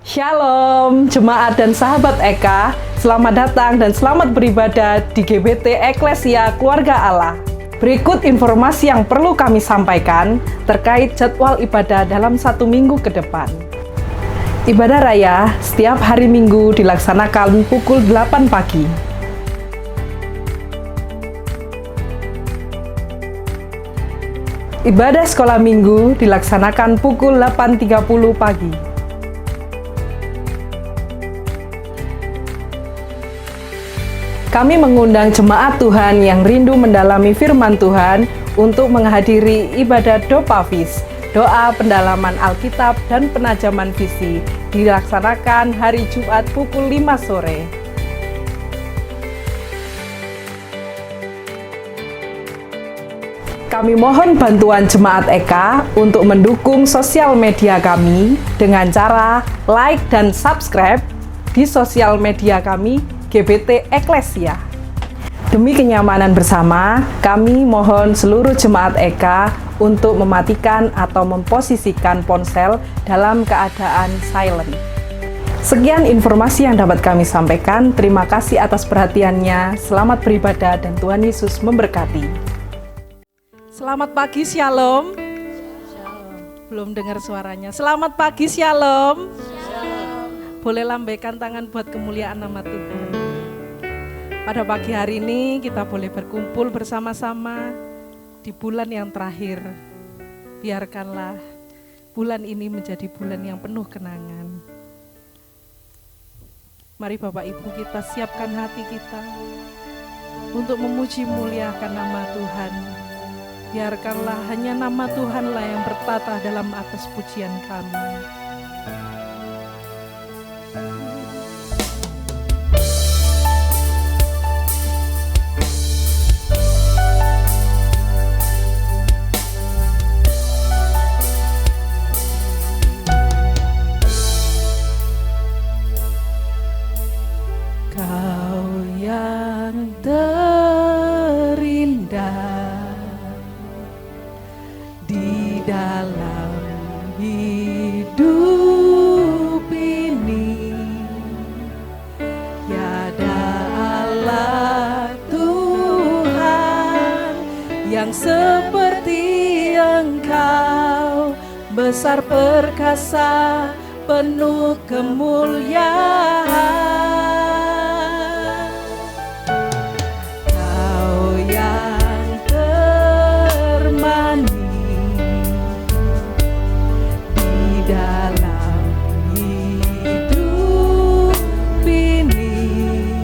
Shalom, jemaat dan sahabat Eka, selamat datang dan selamat beribadah di GBT Eklesia Keluarga Allah. Berikut informasi yang perlu kami sampaikan terkait jadwal ibadah dalam 1 minggu ke depan. Ibadah raya setiap hari Minggu dilaksanakan pukul 8 pagi. Ibadah sekolah minggu dilaksanakan pukul 8.30 pagi. Kami mengundang jemaat Tuhan yang rindu mendalami firman Tuhan untuk menghadiri ibadah Dopafis, doa pendalaman Alkitab dan penajaman visi, dilaksanakan hari Jumat pukul 5 sore. Kami mohon bantuan jemaat Eka untuk mendukung sosial media kami dengan cara like dan subscribe di sosial media kami GBT Eklesia. Demi kenyamanan bersama, kami mohon seluruh jemaat Eka untuk mematikan atau memposisikan ponsel dalam keadaan silent. Sekian informasi yang dapat kami sampaikan. Terima kasih atas perhatiannya. Selamat beribadah dan Tuhan Yesus memberkati. Selamat pagi, Shalom. Belum dengar suaranya. Selamat pagi, Shalom. Boleh lambaikan tangan buat kemuliaan nama Tuhan. Pada pagi hari ini kita boleh berkumpul bersama-sama di bulan yang terakhir. Biarkanlah bulan ini menjadi bulan yang penuh kenangan. Mari Bapak Ibu kita siapkan hati kita untuk memuji muliakan nama Tuhan. Biarkanlah hanya nama Tuhanlah yang bertata dalam atas pujian kami. Besar perkasa, penuh kemuliaan. Kau yang termani di dalam hidup ini.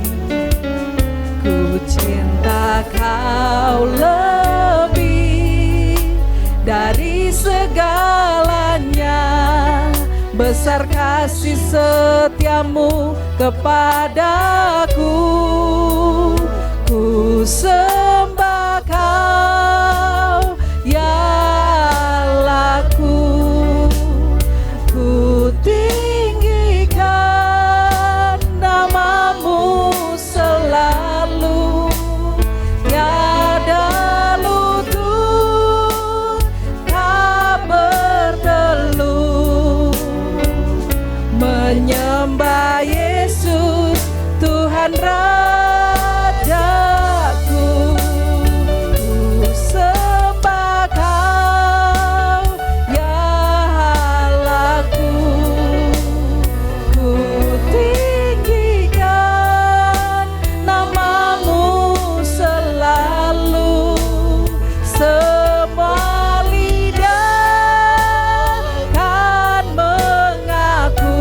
Ku cinta kau lebih dari segalanya. Besar kasih setiamu kepadaku. Ku sembah kau ya Allahku. Ku tinggikan namamu selalu. Tiada lutut tak bertelut menyembah Yesus Tuhan Rajaku. Ku sembah kau ya Allahku. Ku tinggikan namamu selalu. Semua lidah kan mengaku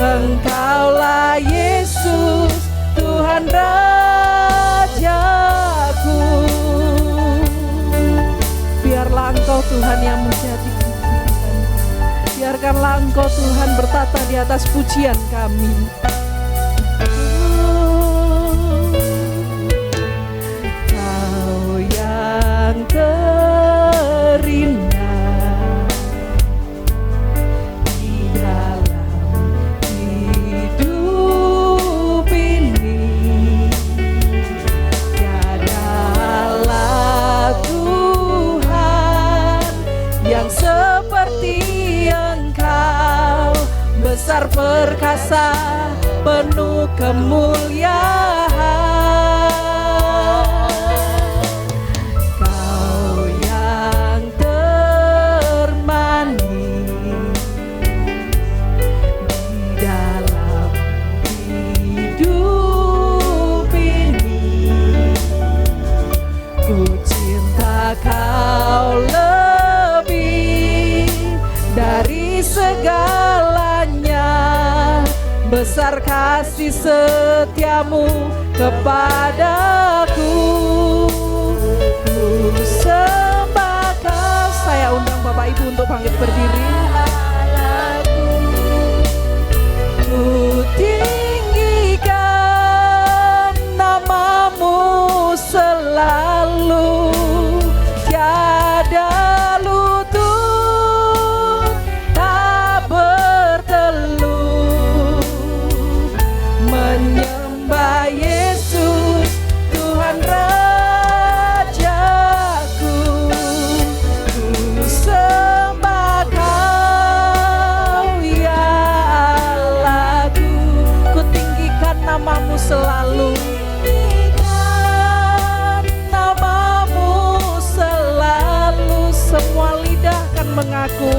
Engkaulah Yesus Tuhan yang menjadi pujian. Biarkanlah Engkau Tuhan bertata di atas pujian kami. Kau yang terindah di dalam hidup ini, tiadalah Tuhan yang seperti Engkau, besar perkasa penuh kemuliaan. Kau yang termanis di dalam hidup ini, ku cinta Kau lebih dari segalanya. Besar kasih setiamu kepadaku, ku sembah Kau. Saya undang Bapak Ibu untuk bangkit berdiri. Ku tinggikan namamu selalu, tiada lutut tak berteluh, menyembah Yesus Tuhan Rajaku. Ku sembah Kau ya Allahku, ku tinggikan namamu selalu, namamu selalu. Semua lidah akan mengaku,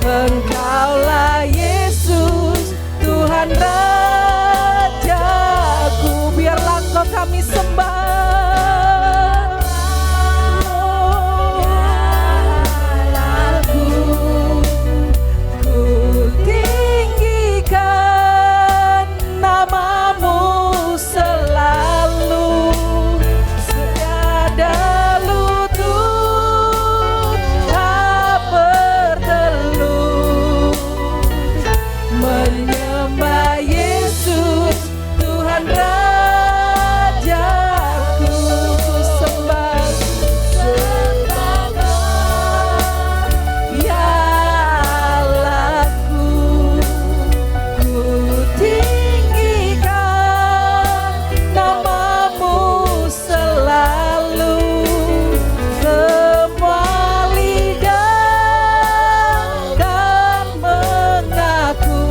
Engkaulah Yesus Tuhan Rajaku. Biarlah Engkau kami sembah. Ku tinggikan namamu selalu, tiada lutut tak berteluh, menyembah Yesus Tuhan Rajaku. Ku sembah ya Allahku, ku tinggikan namamu selalu. Semua lidah akan mengaku,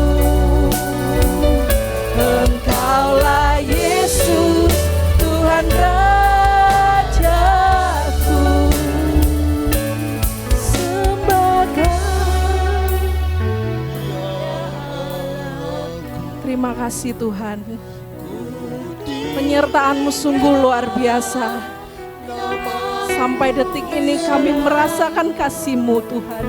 Engkaulah Yesus Tuhan Rajaku. Sembah Kau. Terima kasih Tuhan, penyertaan-Mu sungguh luar biasa. Sampai detik ini kami merasakan kasih-Mu Tuhan.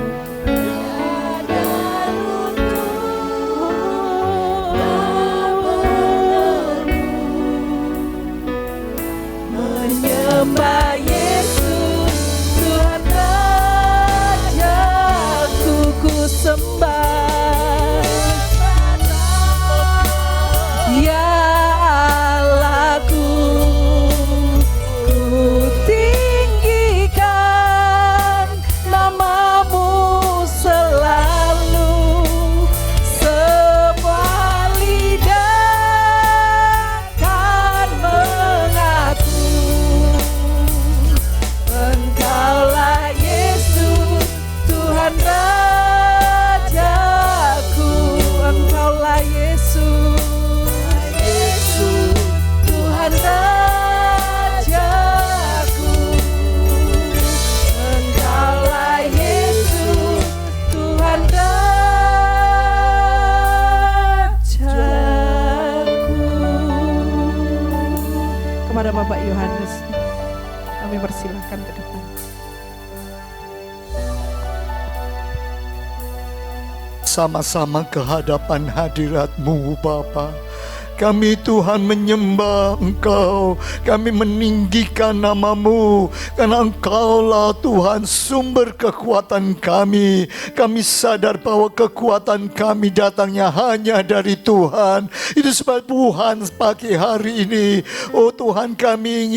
Menyembah Yesus Tuhan Rajaku, ku sembah ya Allahku, ku tinggikan namamu selalu. Semua lidah akan mengaku, Engkaulah Yesus Tuhan Rajaku. Engkaulah Yesus Tuhan Rajaku. Engkaulah Yesus Tuhan Rajaku. Kepada Bapak Yohanes kami persilahkan ke depan. Sama-sama ke hadapan hadirat-Mu Bapa, Kami Tuhan menyembah Engkau, kami meninggikan nama-Mu, karena Engkaulah Tuhan sumber kekuatan kami. Kami sadar bahwa kekuatan kami datangnya hanya dari Tuhan. Itu sebab Tuhan pagi hari ini, oh Tuhan, kami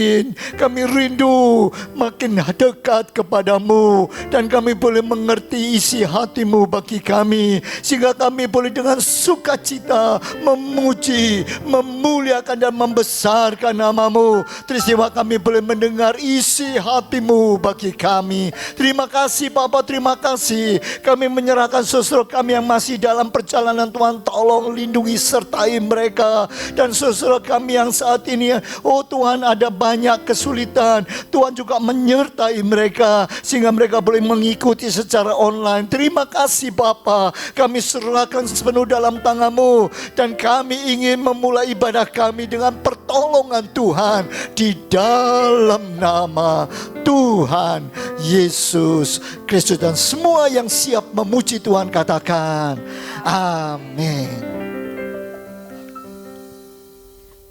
rindu makin dekat kepadamu, dan kami boleh mengerti isi hati-Mu bagi kami, sehingga kami boleh dengan sukacita memuji, memuliakan dan membesarkan nama-Mu. Terima kami boleh mendengar isi hati-Mu bagi kami. Terima kasih Bapa, terima kasih. Kami menyerahkan saudara kami yang masih dalam perjalanan. Tuhan, tolong lindungi sertai mereka. Dan saudara kami yang saat ini, oh Tuhan, ada banyak kesulitan, Tuhan juga menyertai mereka sehingga mereka boleh mengikuti secara online. Terima kasih Bapa, kami serahkan sepenuh dalam tangan-Mu, dan kami ingin memulai ibadah kami dengan pertolongan Tuhan di dalam nama Tuhan Yesus Kristus. Dan semua yang siap memuji Tuhan katakan amin.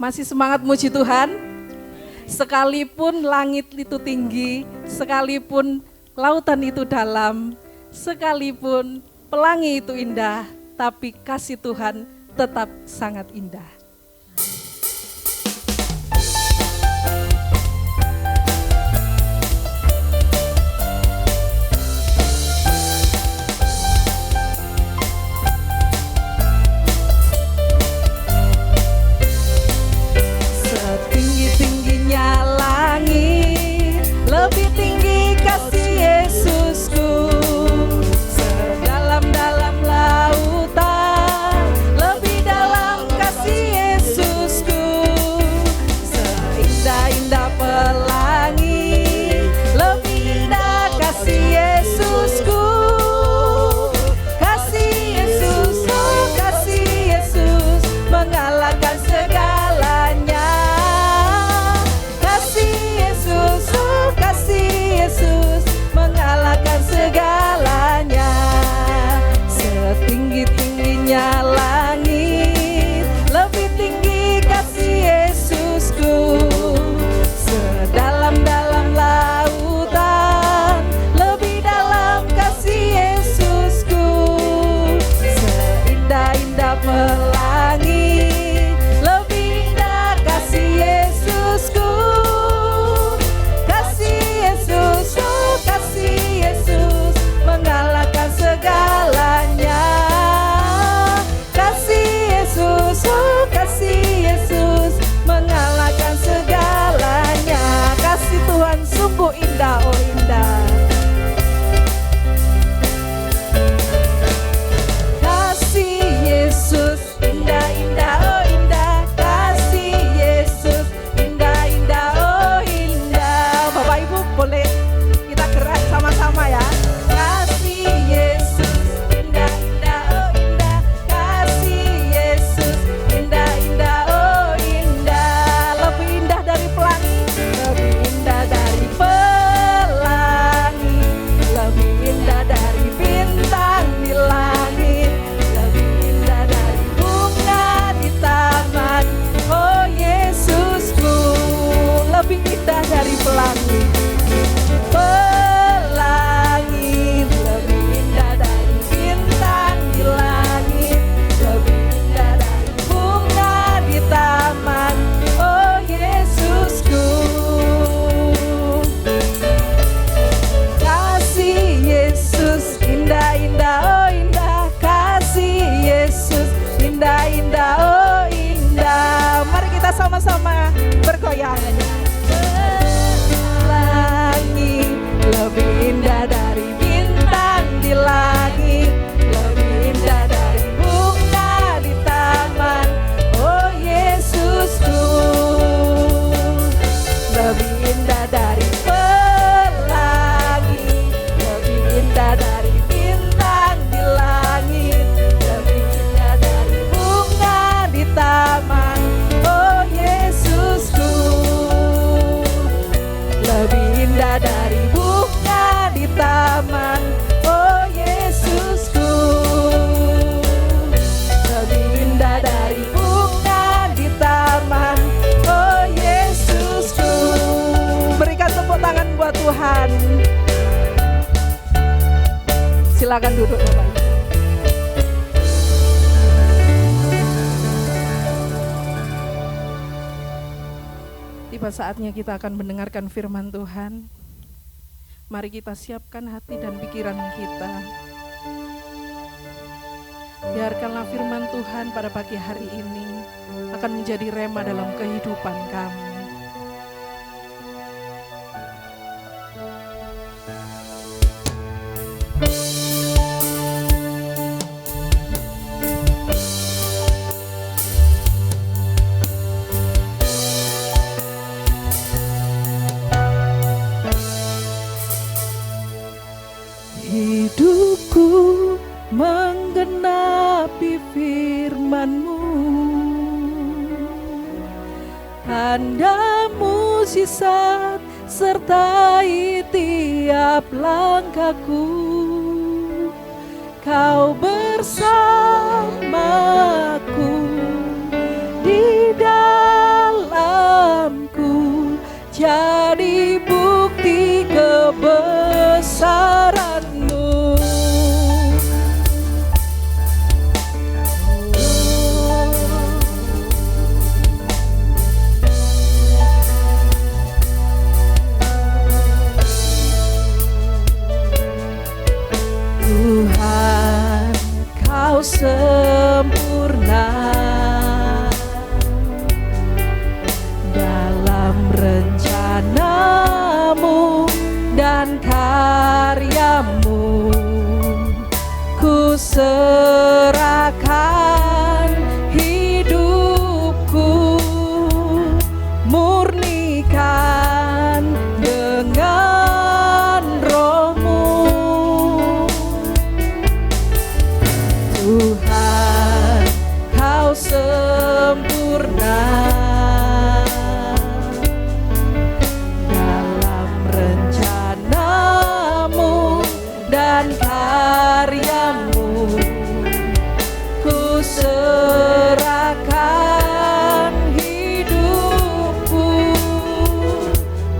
Masih semangat muji Tuhan? Sekalipun langit itu tinggi, sekalipun lautan itu dalam, sekalipun pelangi itu indah, tapi kasih Tuhan tetap sangat indah. Setinggi-tingginya langit, lebih tinggi kasih Yesusku. Sedalam-dalam lautan, lebih dalam kasih Tuhan. Silakan duduk Bapak Ibu. Tiba saatnya kita akan mendengarkan firman Tuhan. Mari kita siapkan hati dan pikiran kita. Biarkanlah firman Tuhan pada pagi hari ini akan menjadi rema dalam kehidupan kami. Hidupku menggenapi firman-Mu, tanda mukjizat sertai tiap langkahku. Kau bersamaku di dalamku, jadi bukti kebesaran-Mu. Tuhan, Kau sempurna dalam rencana-Mu dan karya-Mu. Ku serahkan hidupku, murnikan dengan Roh-Mu. Tuhan, Kau sempurna dalam rencana-Mu dan karya-Mu. Ku serahkan hidupku,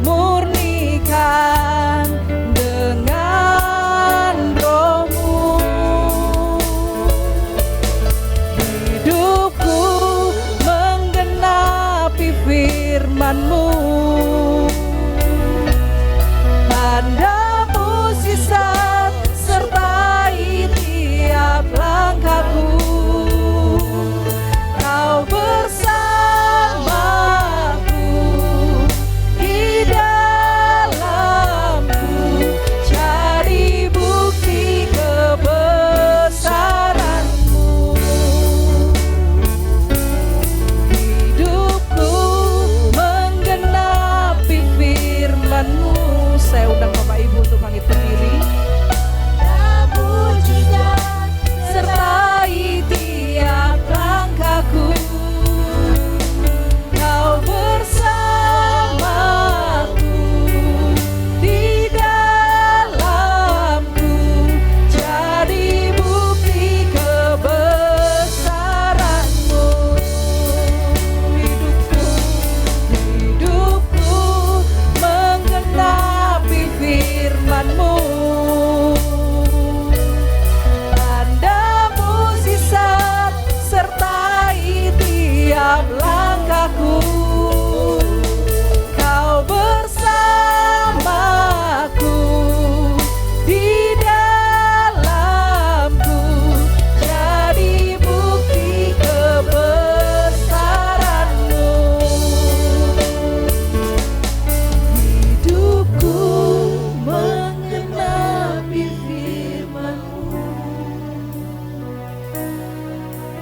murnikan dengan Roh-Mu. Hidupku menggenapi firman-Mu, tanda mukjizat sertai tiap langkahku. Kau bersamaku di dalamku, jadi bukti kebesaran-Mu. Hidupku menggenapi firman-Mu. Saya undang Bapak Ibu untuk bangkit berdiri. Sertai tiap langkahku, Kau bersamaku di dalamku, jadi bukti kebesaran-Mu. Hidupku menggenapi firman-Mu, tanda mukjizat sertai tiap langkahku. Kau bersamaku di dalamku, jadi bukti kebesaran-Mu. Hidupku menggenapi firman-Mu,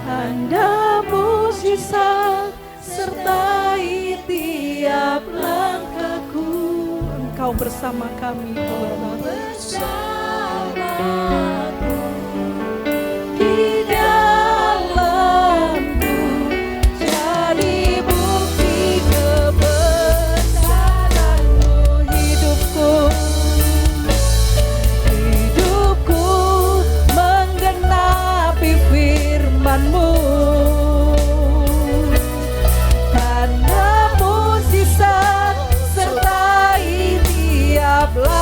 tanda mukjizat sertai tiap langkahku. Engkau bersama kami, Tuhan. Bersamaku di dalamku, jadi bukti kebesaran-Mu. Hidupku menggenapi firman-Mu, tanda mukjizat sertai tiap langkahku.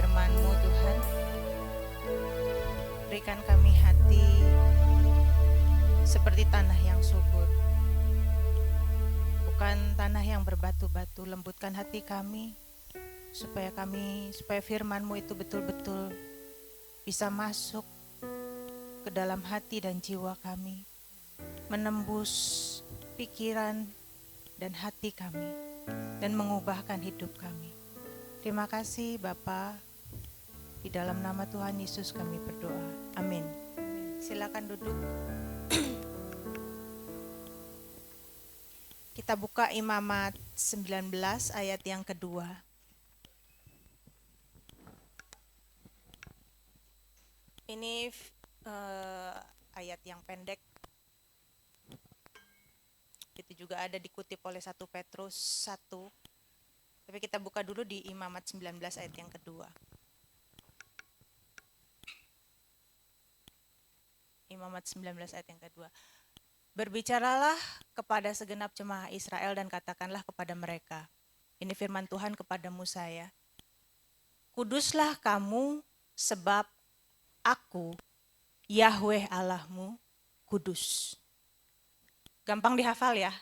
firman-Mu Tuhan. Berikan kami hati seperti tanah yang subur, bukan tanah yang berbatu-batu. Lembutkan hati kami supaya firman-Mu itu betul-betul bisa masuk ke dalam hati dan jiwa kami, menembus pikiran dan hati kami, dan mengubahkan hidup kami. Terima kasih Bapa, di dalam nama Tuhan Yesus kami berdoa, amin. Silakan duduk. Kita buka Imamat 19 ayat yang kedua. Ini ayat yang pendek. Itu juga ada dikutip oleh 1 Petrus 1. Tapi kita buka dulu di Imamat 19 ayat yang kedua. Imamat 19 ayat yang kedua. Berbicaralah kepada segenap jemaah Israel dan katakanlah kepada mereka. Ini firman Tuhan kepada Musa ya. Kuduslah kamu sebab aku, Yahweh Allahmu, kudus. Gampang dihafal ya.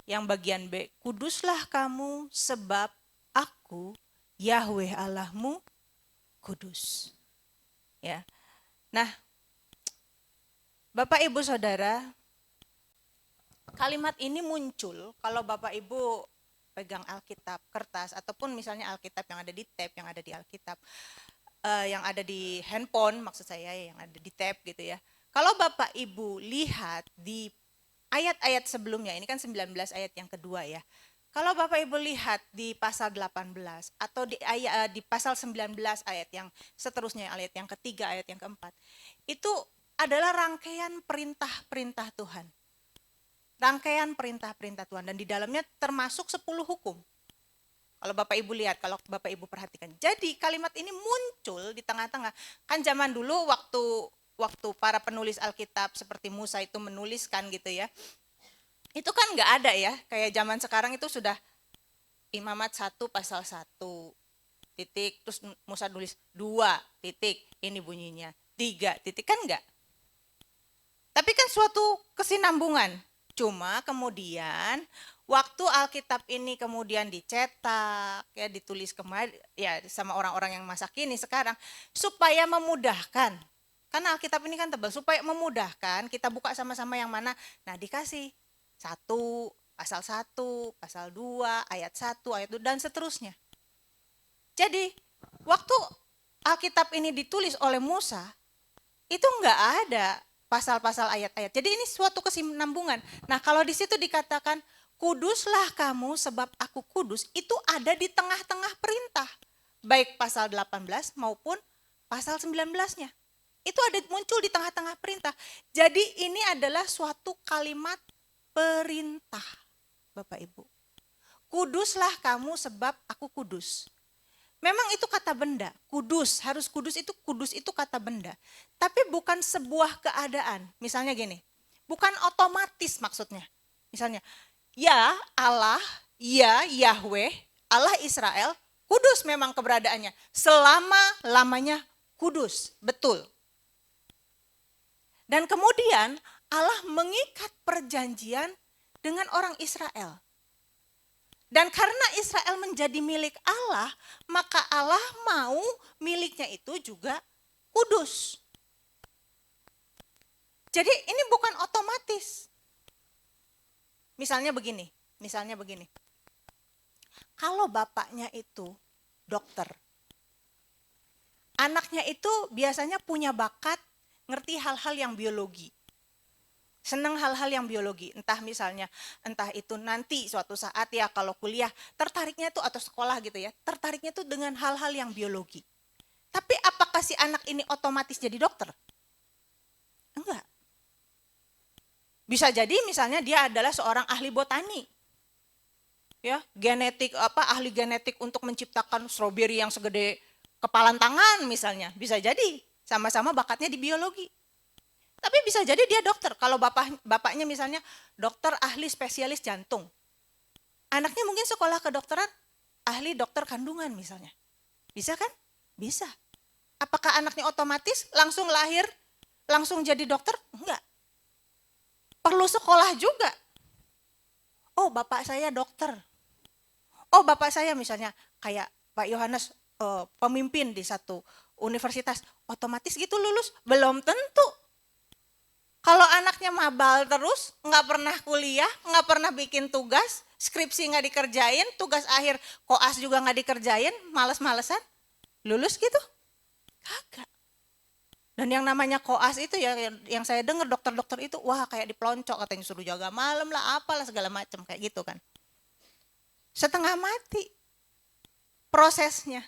Yang bagian B, kuduslah kamu sebab aku, Yahweh Allahmu, kudus. Ya. Nah, Bapak Ibu Saudara, kalimat ini muncul kalau Bapak Ibu pegang Alkitab kertas ataupun misalnya Alkitab yang ada di tab, yang ada di Alkitab, yang ada di handphone maksud saya, yang ada di tab gitu ya. Kalau Bapak Ibu lihat di ayat-ayat sebelumnya, ini kan 19 ayat yang kedua ya. Kalau Bapak Ibu lihat di pasal 18 atau di pasal 19 ayat yang seterusnya, ayat yang ketiga, ayat yang keempat, itu adalah rangkaian perintah-perintah Tuhan. Rangkaian perintah-perintah Tuhan, dan di dalamnya termasuk 10 hukum. Kalau Bapak Ibu lihat, kalau Bapak Ibu perhatikan. Jadi kalimat ini muncul di tengah-tengah. Kan zaman dulu waktu para penulis Alkitab seperti Musa itu menuliskan gitu ya. Itu kan nggak ada ya, kayak zaman sekarang itu sudah Imamat 1 pasal 1 titik, terus Musa nulis 2 titik, ini bunyinya 3 titik, kan enggak. Tapi kan suatu kesinambungan. Cuma kemudian waktu Alkitab ini kemudian dicetak, ya ditulis kemarin ya sama orang-orang yang masa kini sekarang supaya memudahkan. Karena Alkitab ini kan tebal, supaya memudahkan kita buka sama-sama yang mana. Nah, dikasih 1 pasal 1, pasal 2, ayat 1, ayat 2 dan seterusnya. Jadi, waktu Alkitab ini ditulis oleh Musa, itu enggak ada pasal-pasal ayat-ayat. Jadi ini suatu kesinambungan. Nah, kalau di situ dikatakan kuduslah kamu sebab aku kudus, itu ada di tengah-tengah perintah. Baik pasal 18 maupun pasal 19-nya. Itu ada muncul di tengah-tengah perintah. Jadi ini adalah suatu kalimat perintah, Bapak Ibu. Kuduslah kamu sebab aku kudus. Memang itu kata benda, kudus, harus kudus itu kata benda. Tapi bukan sebuah keadaan. Misalnya gini, bukan otomatis maksudnya. Misalnya, ya Allah, ya Yahweh, Allah Israel, kudus memang keberadaannya. Selama-lamanya kudus, betul. Dan kemudian Allah mengikat perjanjian dengan orang Israel. Dan karena Israel menjadi milik Allah, maka Allah mau miliknya itu juga kudus. Jadi ini bukan otomatis. Misalnya begini. Kalau bapaknya itu dokter, anaknya itu biasanya punya bakat ngerti hal-hal yang biologi. Senang hal-hal yang biologi, entah itu nanti suatu saat ya kalau kuliah tertariknya tuh atau sekolah gitu ya, tertariknya tuh dengan hal-hal yang biologi. Tapi apakah si anak ini otomatis jadi dokter? Enggak. Bisa jadi misalnya dia adalah seorang ahli botani. Ya, ahli genetik untuk menciptakan stroberi yang segede kepalan tangan misalnya. Bisa jadi sama-sama bakatnya di biologi. Tapi bisa jadi dia dokter. Kalau bapaknya misalnya dokter ahli spesialis jantung. Anaknya mungkin sekolah kedokteran ahli dokter kandungan misalnya. Bisa kan? Bisa. Apakah anaknya otomatis langsung lahir, langsung jadi dokter? Enggak. Perlu sekolah juga. Oh, bapak saya dokter. Oh, bapak saya misalnya kayak Pak Yohanes pemimpin di satu universitas, otomatis gitu lulus? Belum tentu. Kalau anaknya mabal terus, nggak pernah kuliah, nggak pernah bikin tugas, skripsi nggak dikerjain, tugas akhir koas juga nggak dikerjain, males-malesan, lulus gitu? Kagak. Dan yang namanya koas itu ya, yang saya dengar dokter-dokter itu, wah kayak diploncok katanya, suruh jaga malam lah, apalah segala macam kayak gitu kan. Setengah mati prosesnya.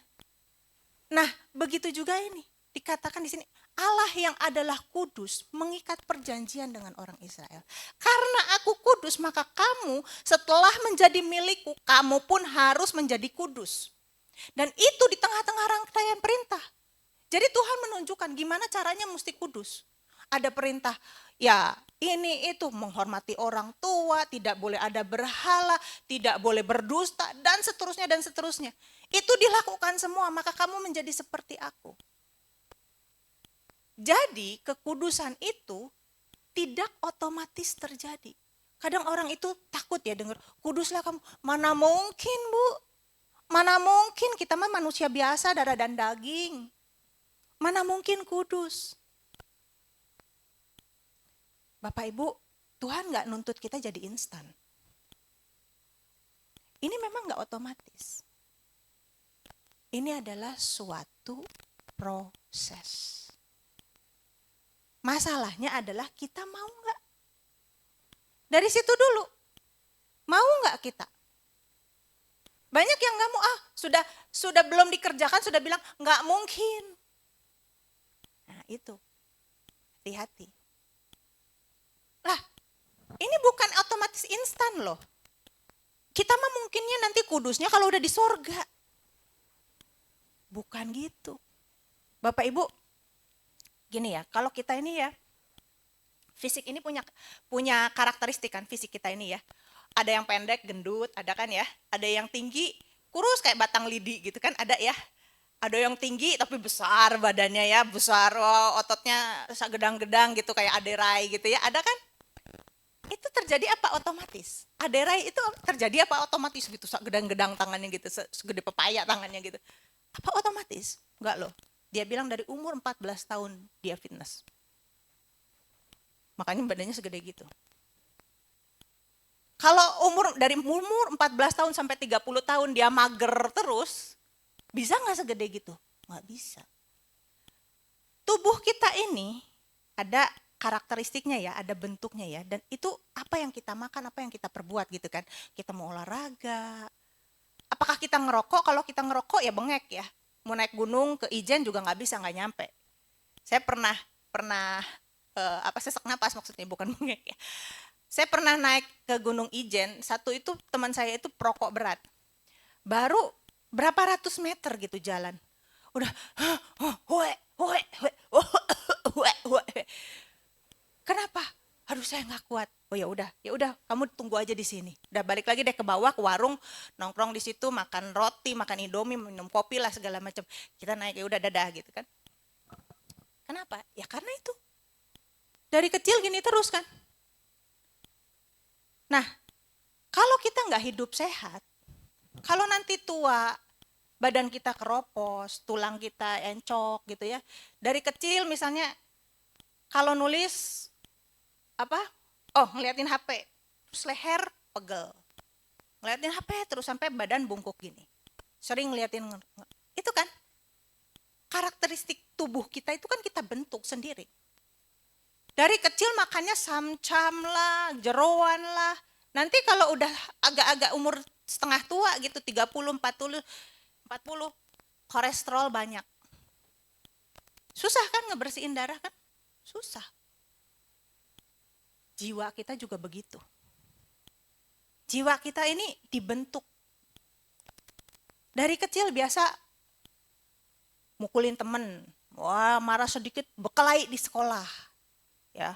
Nah, begitu juga ini dikatakan di sini, Allah yang adalah kudus mengikat perjanjian dengan orang Israel. Karena aku kudus, maka kamu setelah menjadi milikku, kamu pun harus menjadi kudus. Dan itu di tengah-tengah rangkaian perintah. Jadi Tuhan menunjukkan gimana caranya mesti kudus. Ada perintah, ya ini itu menghormati orang tua, tidak boleh ada berhala, tidak boleh berdusta, dan seterusnya dan seterusnya. Itu dilakukan semua, maka kamu menjadi seperti aku. Jadi kekudusan itu tidak otomatis terjadi. Kadang orang itu takut ya dengar, kuduslah kamu. Mana mungkin Bu, mana mungkin, kita mah manusia biasa darah dan daging. Mana mungkin kudus. Bapak Ibu, Tuhan gak nuntut kita jadi instan. Ini memang gak otomatis. Ini adalah suatu proses. Masalahnya adalah kita mau gak? Dari situ dulu, mau gak kita? Banyak yang gak mau, sudah belum dikerjakan, sudah bilang gak mungkin. Nah itu, hati-hati. Lah, ini bukan otomatis instan loh. Kita mah mungkinnya nanti kudusnya kalau udah di sorga. Bukan gitu. Bapak Ibu, gini ya, kalau kita ini ya, fisik ini punya karakteristik kan, fisik kita ini ya. Ada yang pendek, gendut, ada kan ya. Ada yang tinggi, kurus kayak batang lidi gitu kan, ada ya. Ada yang tinggi tapi besar badannya ya, besar, ototnya segedang-gedang gitu kayak aderai gitu ya, ada kan? Itu terjadi apa otomatis? Aderai itu terjadi apa otomatis gitu, segedang-gedang tangannya gitu, segede pepaya tangannya gitu. Apa otomatis? Enggak loh. Dia bilang dari umur 14 tahun dia fitness. Makanya badannya segede gitu. Kalau dari umur 14 tahun sampai 30 tahun dia mager terus, bisa nggak segede gitu? Nggak bisa. Tubuh kita ini ada karakteristiknya ya, ada bentuknya ya. Dan itu apa yang kita makan, apa yang kita perbuat gitu kan. Kita mau olahraga. Apakah kita ngerokok? Kalau kita ngerokok ya bengek ya. Mau naik gunung ke Ijen juga nggak bisa, nggak nyampe. Saya pernah sesak napas maksudnya, bukan bengek ya. Saya pernah naik ke Gunung Ijen, satu itu teman saya itu perokok berat. Baru berapa ratus meter gitu jalan. Udah kenapa? Aduh saya nggak kuat. Oh ya udah kamu tunggu aja di sini. Udah balik lagi deh ke bawah ke warung, nongkrong di situ, makan roti, makan indomie, minum kopi lah segala macam. Kita naik ya udah dadah gitu kan. Kenapa? Ya karena itu. Dari kecil gini terus kan. Nah, kalau kita nggak hidup sehat, kalau nanti tua, badan kita keropos, tulang kita encok gitu ya. Dari kecil misalnya kalau nulis ngeliatin HP, terus leher pegel. Ngeliatin HP terus sampai badan bungkuk gini. Sering ngeliatin, itu kan karakteristik tubuh kita itu kan kita bentuk sendiri. Dari kecil makannya samcam lah, jeroan lah. Nanti kalau udah agak-agak umur setengah tua gitu, 30, 40, kolesterol banyak. Susah kan ngebersihin darah kan? Susah. Jiwa kita juga begitu. Jiwa kita ini dibentuk. Dari kecil biasa mukulin temen. Wah, marah sedikit berkelahi di sekolah. Ya.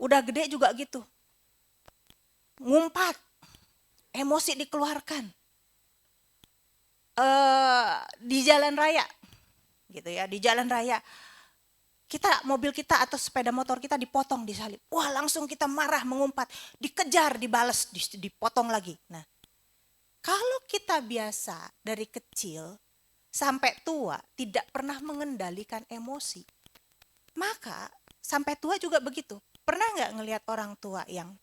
Udah gede juga gitu. Ngumpat. Emosi dikeluarkan. Di jalan raya gitu ya, di jalan raya. Mobil kita atau sepeda motor kita dipotong, disalip. Wah, langsung kita marah, mengumpat, dikejar, dibales, dipotong lagi. Nah, kalau kita biasa dari kecil sampai tua tidak pernah mengendalikan emosi, maka sampai tua juga begitu. Pernah nggak ngelihat orang tua yang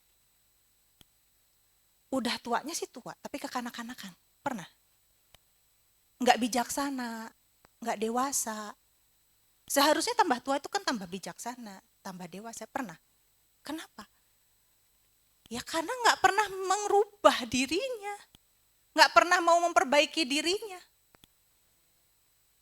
udah tuanya sih tua, tapi kekanak-kanakan? Pernah? Nggak bijaksana, nggak dewasa. Seharusnya tambah tua itu kan tambah bijaksana, tambah dewasa. Pernah? Kenapa? Ya karena nggak pernah merubah dirinya, nggak pernah mau memperbaiki dirinya.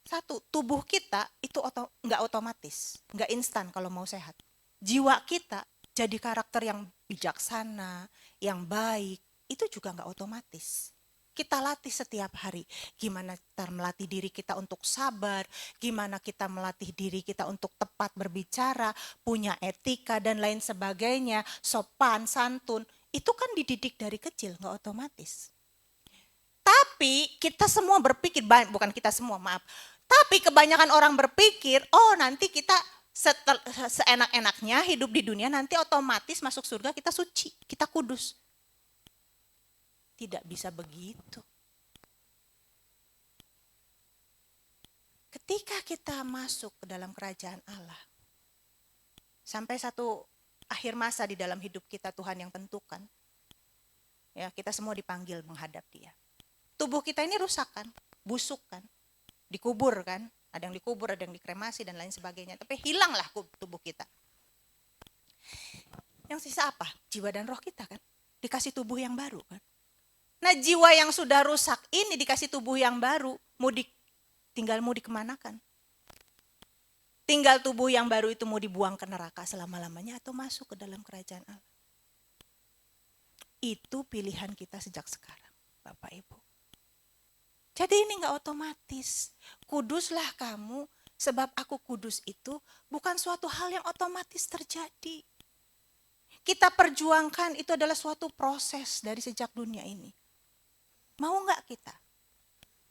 Satu, tubuh kita itu nggak otomatis, nggak instan kalau mau sehat. Jiwa kita jadi karakter yang bijaksana, yang baik, itu juga nggak otomatis. Kita latih setiap hari. Gimana kita melatih diri kita untuk sabar, gimana kita melatih diri kita untuk tepat berbicara, punya etika dan lain sebagainya, sopan, santun. Itu kan dididik dari kecil, nggak otomatis. Tapi kita semua berpikir, bukan kita semua, maaf. Tapi kebanyakan orang berpikir, oh nanti kita seenak-enaknya hidup di dunia, nanti otomatis masuk surga, kita suci, kita kudus. Tidak bisa begitu. Ketika kita masuk ke dalam kerajaan Allah, sampai satu akhir masa di dalam hidup kita Tuhan yang tentukan, ya kita semua dipanggil menghadap Dia. Tubuh kita ini rusak kan, busuk kan, dikubur kan, ada yang dikubur, ada yang dikremasi dan lain sebagainya. Tapi hilanglah tubuh kita. Yang sisa apa? Jiwa dan roh kita kan, dikasih tubuh yang baru kan. Nah jiwa yang sudah rusak ini dikasih tubuh yang baru, tinggal mau dikemanakan? Tinggal tubuh yang baru itu mau dibuang ke neraka selama-lamanya atau masuk ke dalam kerajaan Allah. Itu pilihan kita sejak sekarang, Bapak Ibu. Jadi ini gak otomatis. Kuduslah kamu, sebab aku kudus itu bukan suatu hal yang otomatis terjadi. Kita perjuangkan itu adalah suatu proses dari sejak dunia ini. Mau nggak kita?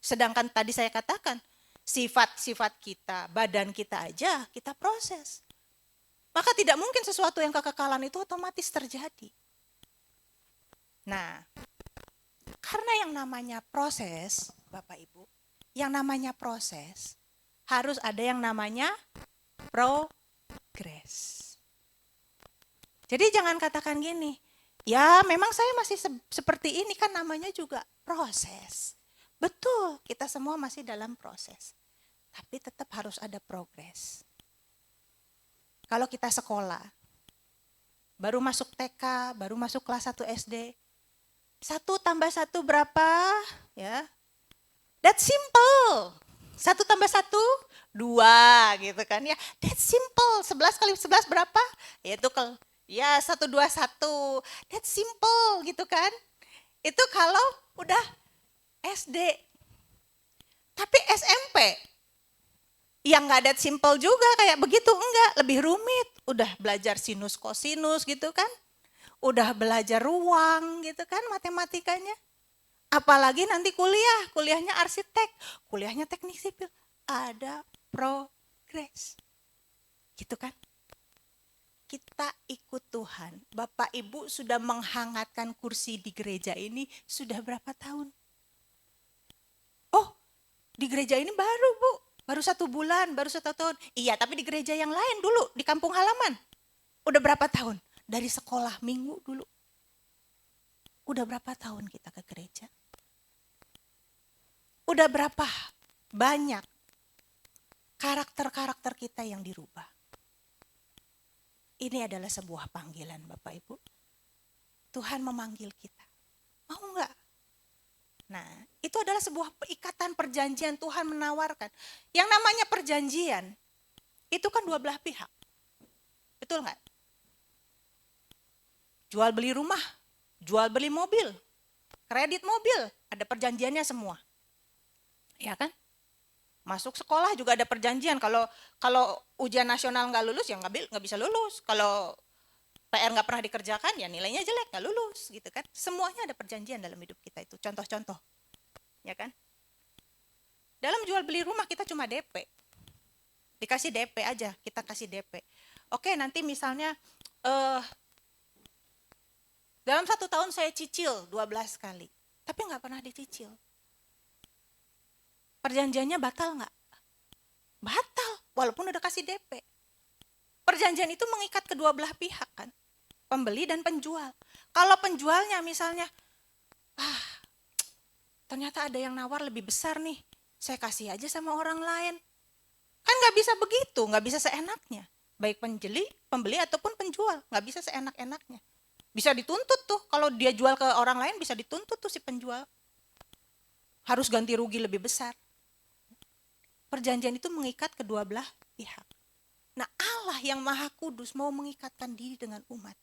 Sedangkan tadi saya katakan, sifat-sifat kita, badan kita aja, kita proses. Maka tidak mungkin sesuatu yang kekekalan itu otomatis terjadi. Nah, karena yang namanya proses, Bapak Ibu, yang namanya proses, harus ada yang namanya progres. Jadi jangan katakan gini, ya memang saya masih seperti ini, kan namanya juga proses. Betul, kita semua masih dalam proses. Tapi tetap harus ada progres. Kalau kita sekolah, baru masuk TK, baru masuk kelas 1 SD, 1 tambah 1 berapa? Ya, that's simple. 1 tambah 1, 2 gitu kan ya. That's simple. 11 kali 11 berapa? Yaitu ya 1, 2, 1. That's simple gitu kan. Itu kalau udah SD. Tapi SMP yang gak that simple juga kayak begitu, enggak, lebih rumit. Udah belajar sinus kosinus gitu kan. Udah belajar ruang gitu kan matematikanya. Apalagi nanti kuliahnya arsitek, kuliahnya teknik sipil. Ada progres. Gitu kan. Kita ikut Tuhan. Bapak Ibu sudah menghangatkan kursi di gereja ini sudah berapa tahun? Oh, di gereja ini baru Bu, baru 1 bulan, baru 1 tahun. Iya, tapi di gereja yang lain dulu, di kampung halaman. Udah berapa tahun? Dari sekolah minggu dulu. Udah berapa tahun kita ke gereja? Udah berapa banyak karakter-karakter kita yang dirubah? Ini adalah sebuah panggilan Bapak Ibu. Tuhan memanggil kita. Mau enggak? Nah, itu adalah sebuah ikatan perjanjian Tuhan menawarkan. Yang namanya perjanjian, itu kan 2 belah pihak. Betul enggak? Jual beli rumah, jual beli mobil, kredit mobil, ada perjanjiannya semua. Ya kan? Masuk sekolah juga ada perjanjian. Kalau ujian nasional nggak lulus ya nggak bisa lulus. Kalau PR nggak pernah dikerjakan ya nilainya jelek, nggak lulus gitu kan. Semuanya ada perjanjian dalam hidup kita itu. Contoh-contoh, ya kan? Dalam jual beli rumah kita cuma DP. Dikasih DP aja, kita kasih DP. Oke, nanti misalnya dalam 1 tahun saya cicil 12 kali, tapi nggak pernah dicicil. Perjanjiannya batal nggak? Batal, walaupun udah kasih DP. Perjanjian itu mengikat kedua belah pihak kan, pembeli dan penjual. Kalau penjualnya misalnya, ternyata ada yang nawar lebih besar nih, saya kasih aja sama orang lain. Kan nggak bisa begitu, nggak bisa seenaknya. Baik pembeli ataupun penjual, nggak bisa seenak-enaknya. Bisa dituntut tuh, kalau dia jual ke orang lain bisa dituntut tuh si penjual. Harus ganti rugi lebih besar. Perjanjian itu mengikat kedua belah pihak. Nah, Allah yang Maha Kudus mau mengikatkan diri dengan umat.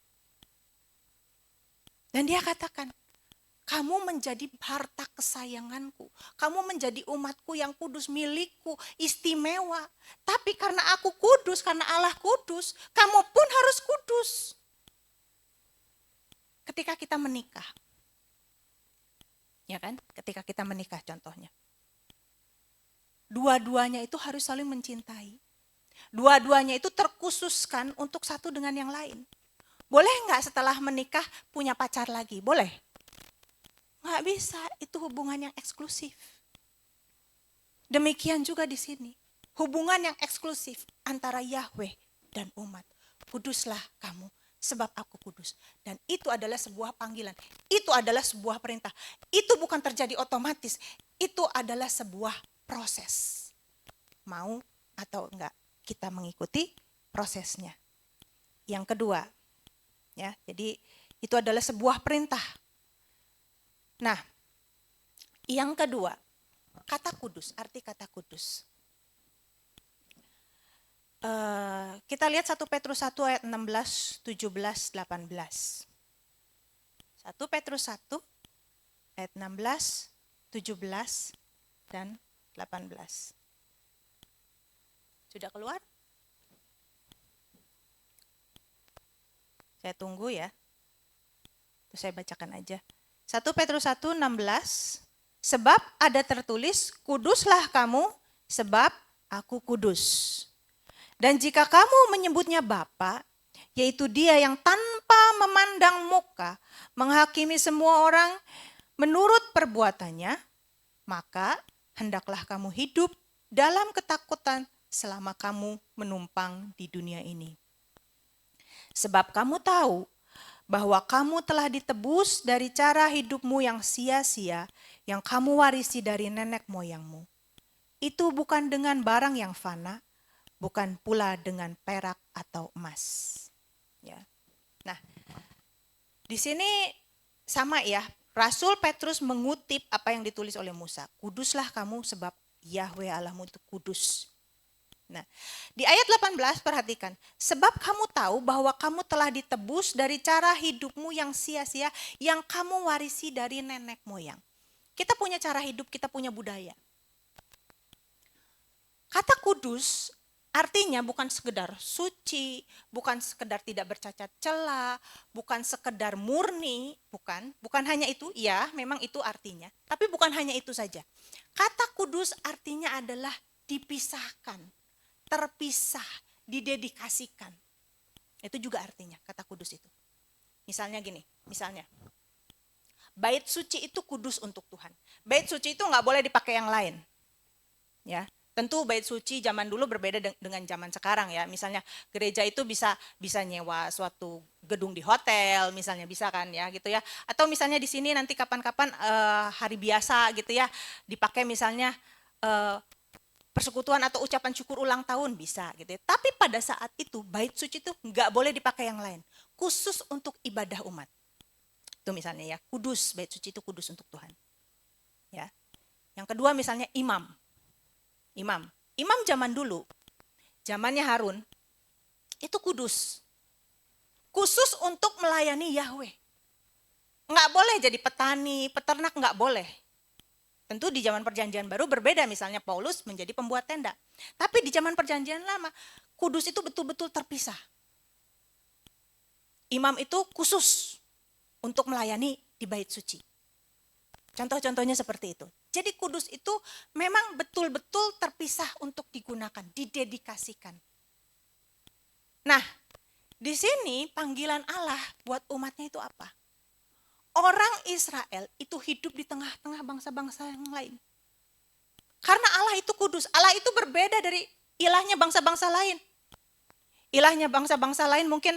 Dan dia katakan, kamu menjadi harta kesayanganku. Kamu menjadi umatku yang kudus, milikku, istimewa. Tapi karena aku kudus, karena Allah kudus, kamu pun harus kudus. Ketika kita menikah, ya kan? Ketika kita menikah contohnya. Dua-duanya itu harus saling mencintai. Dua-duanya itu terkhususkan untuk satu dengan yang lain. Boleh nggak setelah menikah punya pacar lagi? Boleh? Nggak bisa, itu hubungan yang eksklusif. Demikian juga di sini. Hubungan yang eksklusif antara Yahweh dan umat. Kuduslah kamu sebab aku kudus. Dan itu adalah sebuah panggilan. Itu adalah sebuah perintah. Itu bukan terjadi otomatis. Itu adalah sebuah proses. Mau atau enggak, kita mengikuti prosesnya. Yang kedua, ya, jadi itu adalah sebuah perintah. Nah, yang kedua, kata kudus, arti kata kudus. Kita lihat 1 Petrus 1 ayat 16, 17, 18. 1 Petrus 1 ayat 16, 17, dan 18. Sudah keluar? Saya tunggu ya. Terus saya bacakan aja. 1 Petrus 1, 16. Sebab ada tertulis, kuduslah kamu sebab aku kudus. Dan jika kamu menyebutnya Bapa, yaitu Dia yang tanpa memandang muka menghakimi semua orang menurut perbuatannya, maka hendaklah kamu hidup dalam ketakutan selama kamu menumpang di dunia ini. Sebab kamu tahu bahwa kamu telah ditebus dari cara hidupmu yang sia-sia yang kamu warisi dari nenek moyangmu. Itu bukan dengan barang yang fana, bukan pula dengan perak atau emas. Ya. Nah, di sini sama ya, Rasul Petrus mengutip apa yang ditulis oleh Musa. Kuduslah kamu sebab Yahweh Allahmu itu kudus. Nah, di ayat 18 perhatikan, sebab kamu tahu bahwa kamu telah ditebus dari cara hidupmu yang sia-sia yang kamu warisi dari nenek moyang. Kita punya cara hidup, kita punya budaya. Kata kudus artinya bukan sekedar suci, bukan sekedar tidak bercacat cela, bukan sekedar murni, bukan hanya itu, ya memang itu artinya. Tapi bukan hanya itu saja. Kata kudus artinya adalah dipisahkan, terpisah, didedikasikan. Itu juga artinya kata kudus itu. Misalnya gini, bait suci itu kudus untuk Tuhan. Bait suci itu nggak boleh dipakai yang lain. Ya, tentu bait suci zaman dulu berbeda dengan zaman sekarang ya. Misalnya gereja itu bisa nyewa suatu gedung di hotel, misalnya bisa kan ya gitu ya. Atau misalnya di sini nanti kapan-kapan hari biasa gitu ya, dipakai misalnya persekutuan atau ucapan syukur ulang tahun bisa gitu ya. Tapi pada saat itu bait suci itu nggak boleh dipakai yang lain, khusus untuk ibadah umat. Itu misalnya ya, kudus, bait suci itu kudus untuk Tuhan. Ya. Yang kedua misalnya imam zaman dulu, zamannya Harun, itu kudus. Khusus untuk melayani Yahweh. Nggak boleh jadi petani, peternak nggak boleh. Tentu di zaman perjanjian baru berbeda, misalnya Paulus menjadi pembuat tenda. Tapi di zaman perjanjian lama, kudus itu betul-betul terpisah. Imam itu khusus untuk melayani di bait suci. Contoh-contohnya seperti itu. Jadi kudus itu memang betul-betul terpisah untuk digunakan, didedikasikan. Nah, di sini panggilan Allah buat umatnya itu apa? Orang Israel itu hidup di tengah-tengah bangsa-bangsa yang lain. Karena Allah itu kudus, Allah itu berbeda dari ilahnya bangsa-bangsa lain. Ilahnya bangsa-bangsa lain mungkin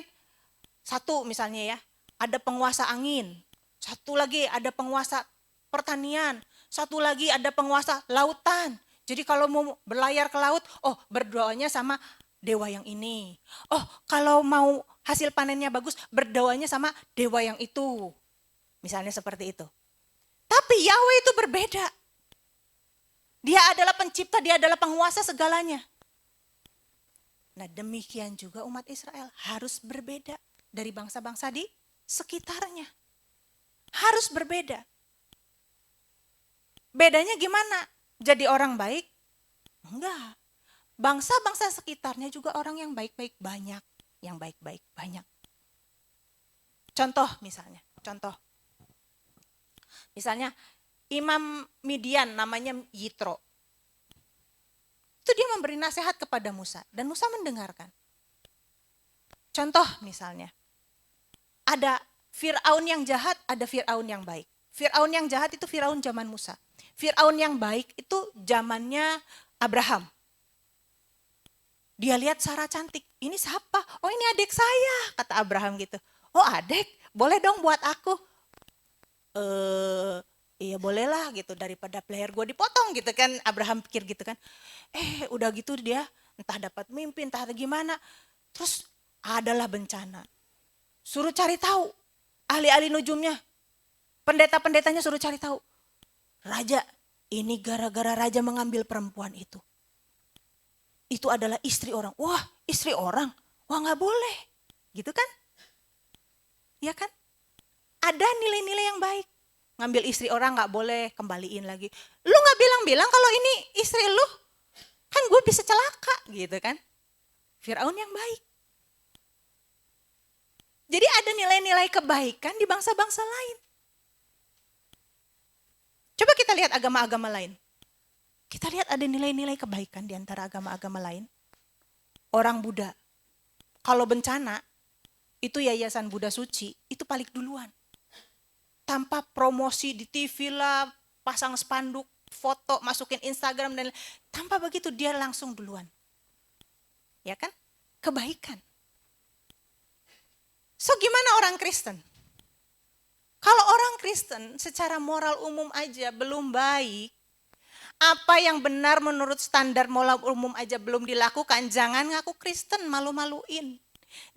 satu misalnya ya, ada penguasa angin. Satu lagi ada penguasa pertanian. Satu lagi ada penguasa lautan. Jadi kalau mau berlayar ke laut, berdoanya sama dewa yang ini. Kalau mau hasil panennya bagus, berdoanya sama dewa yang itu. Misalnya seperti itu. Tapi Yahweh itu berbeda. Dia adalah pencipta, dia adalah penguasa segalanya. Nah, demikian juga umat Israel harus berbeda dari bangsa-bangsa di sekitarnya. Harus berbeda. Bedanya gimana? Jadi orang baik? Enggak. Bangsa-bangsa sekitarnya juga orang yang baik-baik banyak. Yang baik-baik banyak. Contoh misalnya. Misalnya Imam Midian namanya Yitro. Itu dia memberi nasihat kepada Musa. Dan Musa mendengarkan. Contoh misalnya. Ada Fir'aun yang jahat, ada Fir'aun yang baik. Fir'aun yang jahat itu Fir'aun zaman Musa. Fir'aun yang baik itu zamannya Abraham. Dia lihat Sarah cantik. Ini siapa? Ini adik saya, kata Abraham gitu. Adik, boleh dong buat aku. Iya bolehlah gitu, daripada leher gue dipotong gitu kan. Abraham pikir gitu kan. Udah gitu dia entah dapat mimpi, entah gimana. Terus adalah bencana. Suruh cari tahu. Ahli-ahli nujumnya, pendeta-pendetanya suruh cari tahu. Raja, ini gara-gara raja mengambil perempuan itu. Itu adalah istri orang. Wah, istri orang? Wah, gak boleh. Gitu kan? Ya kan? Ada nilai-nilai yang baik. Ngambil istri orang gak boleh, kembaliin lagi. Lu gak bilang-bilang kalau ini istri lu? Kan gue bisa celaka, gitu kan? Fir'aun yang baik. Jadi ada nilai-nilai kebaikan di bangsa-bangsa lain. Coba kita lihat agama-agama lain. Kita lihat ada nilai-nilai kebaikan di antara agama-agama lain. Orang Buddha, kalau bencana, itu yayasan Buddha Suci, itu paling duluan. Tanpa promosi di TV lah, pasang spanduk, foto, masukin Instagram, dan tanpa begitu dia langsung duluan. Ya kan? Kebaikan. So gimana orang Kristen? Kalau orang Kristen secara moral umum aja belum baik, apa yang benar menurut standar moral umum aja belum dilakukan, jangan ngaku Kristen, malu-maluin.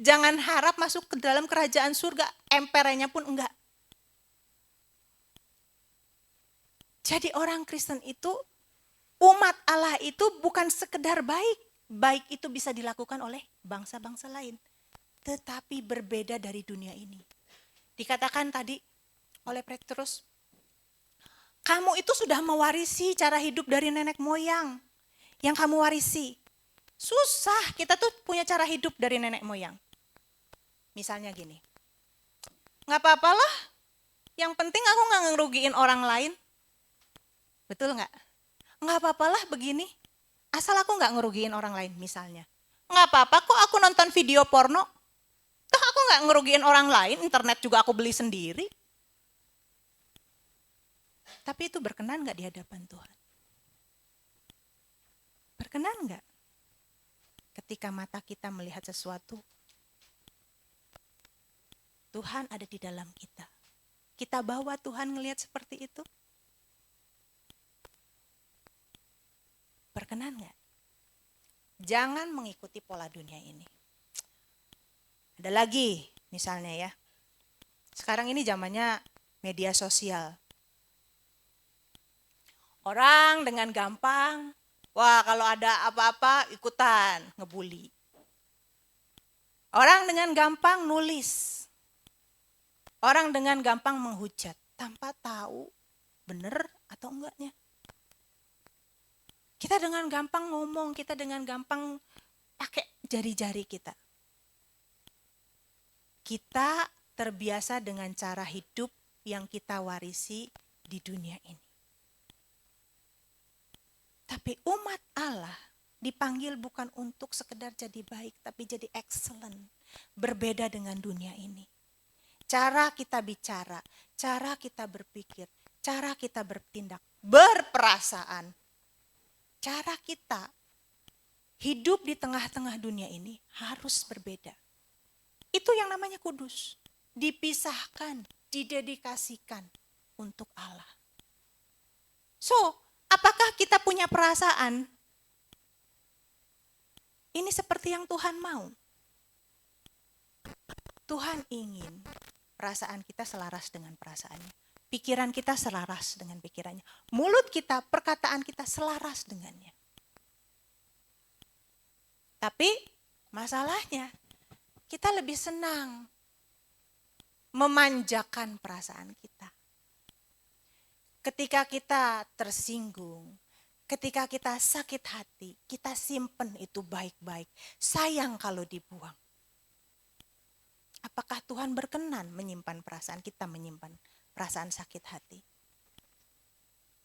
Jangan harap masuk ke dalam kerajaan surga, emperenya pun enggak. Jadi orang Kristen itu, umat Allah itu bukan sekedar baik. Baik itu bisa dilakukan oleh bangsa-bangsa lain. Tetapi berbeda dari dunia ini. Dikatakan tadi oleh Petrus, kamu itu sudah mewarisi cara hidup dari nenek moyang. Yang kamu warisi. Susah, kita tuh punya cara hidup dari nenek moyang. Misalnya gini, gak apa-apalah, yang penting aku gak ngerugiin orang lain. Betul gak? Gak apa-apalah begini, asal aku gak ngerugiin orang lain misalnya. Gak apa-apa kok aku nonton video porno. Toh aku gak ngerugiin orang lain, internet juga aku beli sendiri. Tapi itu berkenan gak di hadapan Tuhan? Berkenan gak? Ketika mata kita melihat sesuatu, Tuhan ada di dalam kita. Kita bawa Tuhan ngelihat seperti itu. Berkenan gak? Jangan mengikuti pola dunia ini. Ada lagi misalnya ya. Sekarang ini zamannya media sosial. Orang dengan gampang, kalau ada apa-apa ikutan ngebully. Orang dengan gampang nulis. Orang dengan gampang menghujat tanpa tahu benar atau enggaknya. Kita dengan gampang ngomong, kita dengan gampang pakai jari-jari kita. Kita terbiasa dengan cara hidup yang kita warisi di dunia ini. Tapi umat Allah dipanggil bukan untuk sekedar jadi baik, tapi jadi excellent. Berbeda dengan dunia ini. Cara kita bicara, cara kita berpikir, cara kita bertindak, berperasaan. Cara kita hidup di tengah-tengah dunia ini harus berbeda. Itu yang namanya kudus. Dipisahkan, didedikasikan untuk Allah. So, apakah kita punya perasaan? Ini seperti yang Tuhan mau. Tuhan ingin perasaan kita selaras dengan perasaannya. Pikiran kita selaras dengan pikirannya. Mulut kita, perkataan kita selaras dengannya. Tapi masalahnya, kita lebih senang memanjakan perasaan kita. Ketika kita tersinggung, ketika kita sakit hati, kita simpen itu baik-baik. Sayang kalau dibuang. Apakah Tuhan berkenan menyimpan perasaan kita, menyimpan perasaan sakit hati?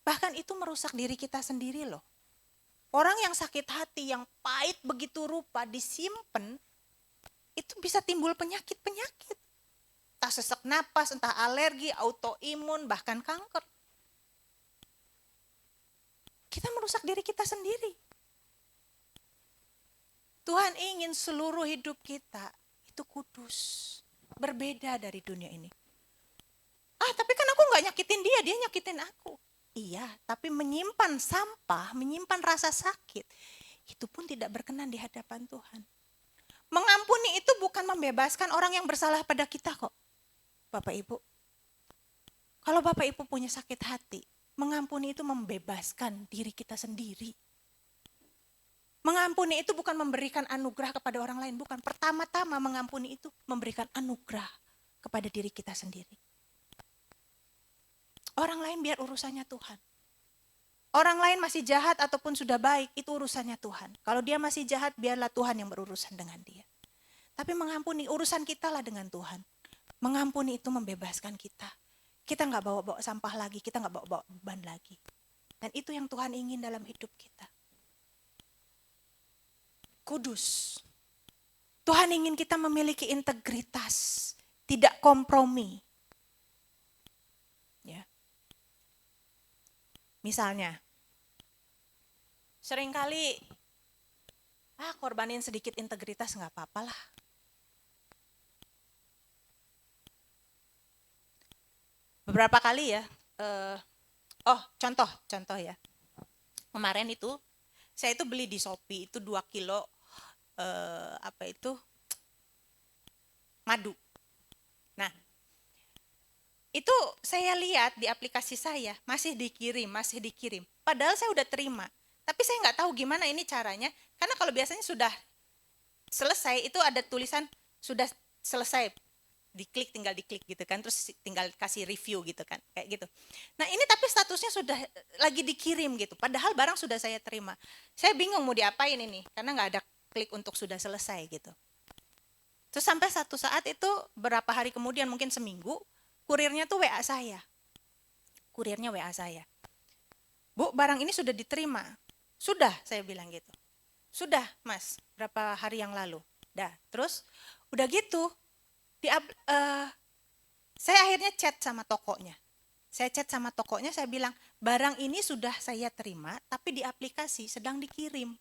Bahkan itu merusak diri kita sendiri loh. Orang yang sakit hati, yang pahit begitu rupa disimpan, itu bisa timbul penyakit-penyakit. Entah sesak napas, entah alergi, autoimun, bahkan kanker. Kita merusak diri kita sendiri. Tuhan ingin seluruh hidup kita itu kudus. Berbeda dari dunia ini. Tapi kan aku gak nyakitin dia, dia nyakitin aku. Iya, tapi menyimpan sampah, menyimpan rasa sakit, itu pun tidak berkenan di hadapan Tuhan. Mengampuni itu bukan membebaskan orang yang bersalah pada kita kok. Bapak Ibu, kalau Bapak Ibu punya sakit hati, mengampuni itu membebaskan diri kita sendiri. Mengampuni itu bukan memberikan anugerah kepada orang lain, bukan. Pertama-tama mengampuni itu memberikan anugerah kepada diri kita sendiri. Orang lain biar urusannya Tuhan. Orang lain masih jahat ataupun sudah baik, itu urusannya Tuhan. Kalau dia masih jahat, biarlah Tuhan yang berurusan dengan dia. Tapi mengampuni, urusan kita lah dengan Tuhan. Mengampuni itu membebaskan kita. Kita gak bawa-bawa sampah lagi, kita gak bawa-bawa beban lagi. Dan itu yang Tuhan ingin dalam hidup kita. Kudus. Tuhan ingin kita memiliki integritas, tidak kompromi. Ya. Misalnya, seringkali korbanin sedikit integritas nggak apa-apa lah. Beberapa kali ya, contoh ya. Kemarin itu, saya itu beli di Shopee itu 2 kilo madu. Nah, itu saya lihat di aplikasi saya masih dikirim. Padahal saya udah terima, tapi saya nggak tahu gimana ini caranya. Karena kalau biasanya sudah selesai itu ada tulisan sudah selesai, tinggal diklik gitu kan, terus tinggal kasih review gitu kan, kayak gitu. Nah ini tapi statusnya sudah lagi dikirim gitu, padahal barang sudah saya terima. Saya bingung mau diapain ini, karena nggak ada klik untuk sudah selesai gitu. Terus sampai satu saat itu berapa hari kemudian, mungkin seminggu, kurirnya tuh WA saya. Kurirnya WA saya. Bu, barang ini sudah diterima. Sudah, saya bilang gitu. Sudah, Mas, berapa hari yang lalu. Dah, terus udah gitu, saya akhirnya chat sama tokonya. Saya bilang, barang ini sudah saya terima, tapi di aplikasi sedang dikirim.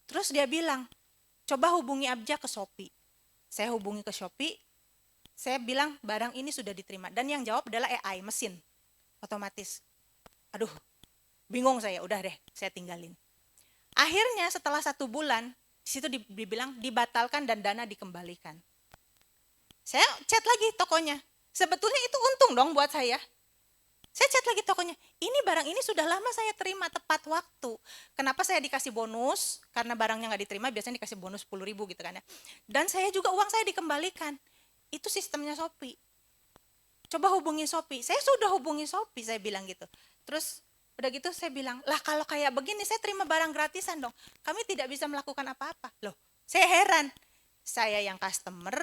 Terus dia bilang, coba hubungi Abja ke Shopee. Saya hubungi ke Shopee, saya bilang barang ini sudah diterima. Dan yang jawab adalah AI, mesin, otomatis. Aduh, bingung saya, udah deh, saya tinggalin. Akhirnya setelah 1 bulan, disitu dibilang dibatalkan dan dana dikembalikan. Saya chat lagi tokonya, sebetulnya itu untung dong buat saya. Saya chat lagi tokonya, ini barang ini sudah lama saya terima tepat waktu. Kenapa saya dikasih bonus? Karena barangnya nggak diterima, biasanya dikasih bonus 10.000 gitu kan ya. Dan saya juga uang saya dikembalikan. Itu sistemnya Shopee. Coba hubungi Shopee. Saya sudah hubungi Shopee, saya bilang gitu. Terus udah gitu saya bilang, lah kalau kayak begini saya terima barang gratisan dong. Kami tidak bisa melakukan apa-apa. Loh, saya heran. Saya yang customer,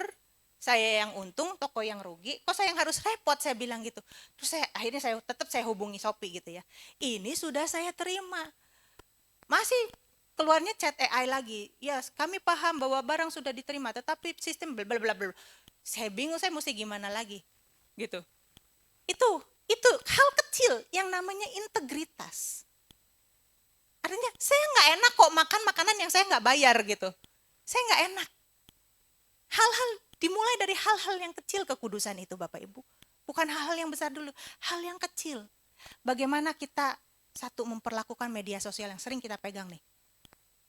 Saya yang untung, toko yang rugi, kok saya yang harus repot, saya bilang gitu. Terus akhirnya saya hubungi Shopee gitu ya. Ini sudah saya terima. Masih keluarnya chat AI lagi. Ya, kami paham bahwa barang sudah diterima, tetapi sistem bla bla bla. Saya bingung, saya mesti gimana lagi. Gitu. Itu hal kecil yang namanya integritas. Artinya saya nggak enak kok makan makanan yang saya nggak bayar gitu. Saya nggak enak. Hal-hal dimulai dari hal-hal yang kecil kekudusan itu Bapak Ibu. Bukan hal-hal yang besar dulu, hal yang kecil. Bagaimana kita satu memperlakukan media sosial yang sering kita pegang nih.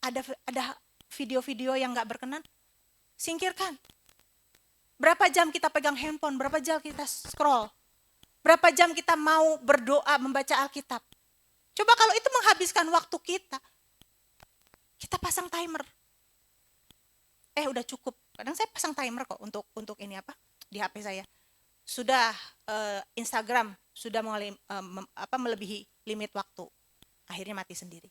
Ada video-video yang nggak berkenan, singkirkan. Berapa jam kita pegang handphone, berapa jam kita scroll, berapa jam kita mau berdoa membaca Alkitab. Coba kalau itu menghabiskan waktu kita pasang timer. Udah cukup. Kadang saya pasang timer kok untuk ini di HP saya. Sudah Instagram sudah melebihi limit waktu. Akhirnya mati sendiri.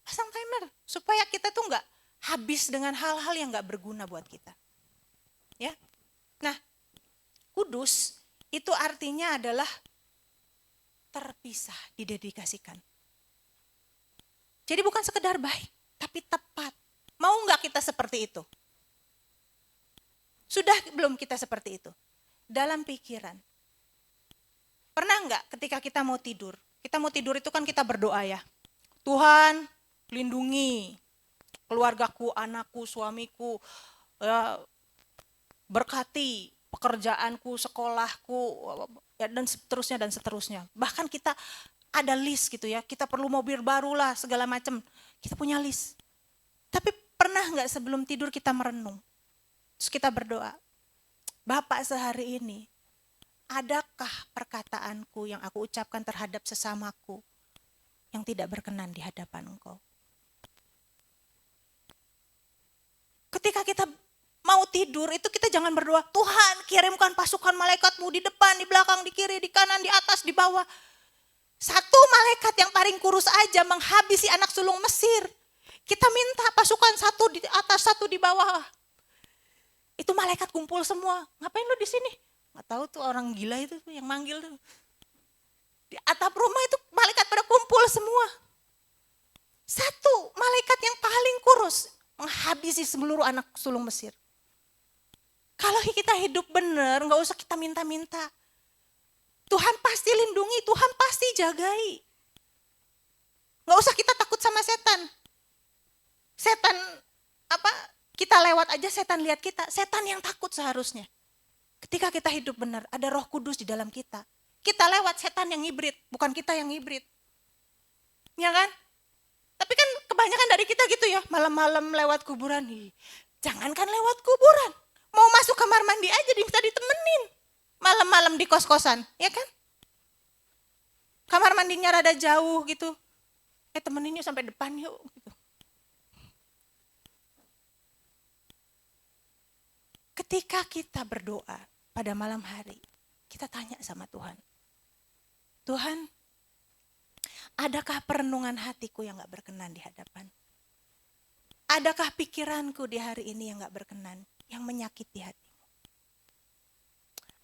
Pasang timer supaya kita tuh nggak habis dengan hal-hal yang nggak berguna buat kita. Ya. Nah, kudus itu artinya adalah terpisah, didedikasikan. Jadi bukan sekedar baik, tapi tepat. Mau nggak kita seperti itu? Sudah belum kita seperti itu? Dalam pikiran. Pernah nggak ketika kita mau tidur itu kan kita berdoa ya. Tuhan, lindungi keluargaku, anakku, suamiku, berkati pekerjaanku, sekolahku, dan seterusnya. Bahkan kita ada list gitu ya, kita perlu mobil baru lah, segala macam. Kita punya list. Tapi pernah nggak sebelum tidur kita merenung? Terus kita berdoa, Bapak sehari ini, adakah perkataanku yang aku ucapkan terhadap sesamaku yang tidak berkenan di hadapan Engkau? Ketika kita mau tidur itu kita jangan berdoa, Tuhan kirimkan pasukan malaikatmu di depan, di belakang, di kiri, di kanan, di atas, di bawah. Satu malaikat yang paling kurus aja menghabisi anak sulung Mesir. Kita minta pasukan satu di atas, satu di bawah. Itu malaikat kumpul semua. Ngapain lu di sini? Nggak tahu tuh orang gila itu tuh yang manggil tuh. Di atap rumah itu malaikat pada kumpul semua. Satu malaikat yang paling kurus menghabisi seluruh anak sulung Mesir. Kalau kita hidup benar, nggak usah kita minta-minta. Tuhan pasti lindungi, Tuhan pasti jagai. Nggak usah kita takut sama setan. Setan kita lewat aja setan lihat kita. Setan yang takut seharusnya. Ketika kita hidup benar, ada Roh Kudus di dalam kita. Kita lewat setan yang hibrid, bukan kita yang hibrid. Ya kan? Tapi kan kebanyakan dari kita gitu ya, malam-malam lewat kuburan. Jangankan lewat kuburan, mau masuk kamar mandi aja bisa ditemenin. Malam-malam di kos-kosan, ya kan? Kamar mandinya rada jauh gitu. Temenin yuk sampai depan yuk. Gitu. Ketika kita berdoa pada malam hari, kita tanya sama Tuhan. Tuhan, adakah perenungan hatiku yang gak berkenan di hadapan? Adakah pikiranku di hari ini yang gak berkenan, yang menyakiti hatimu?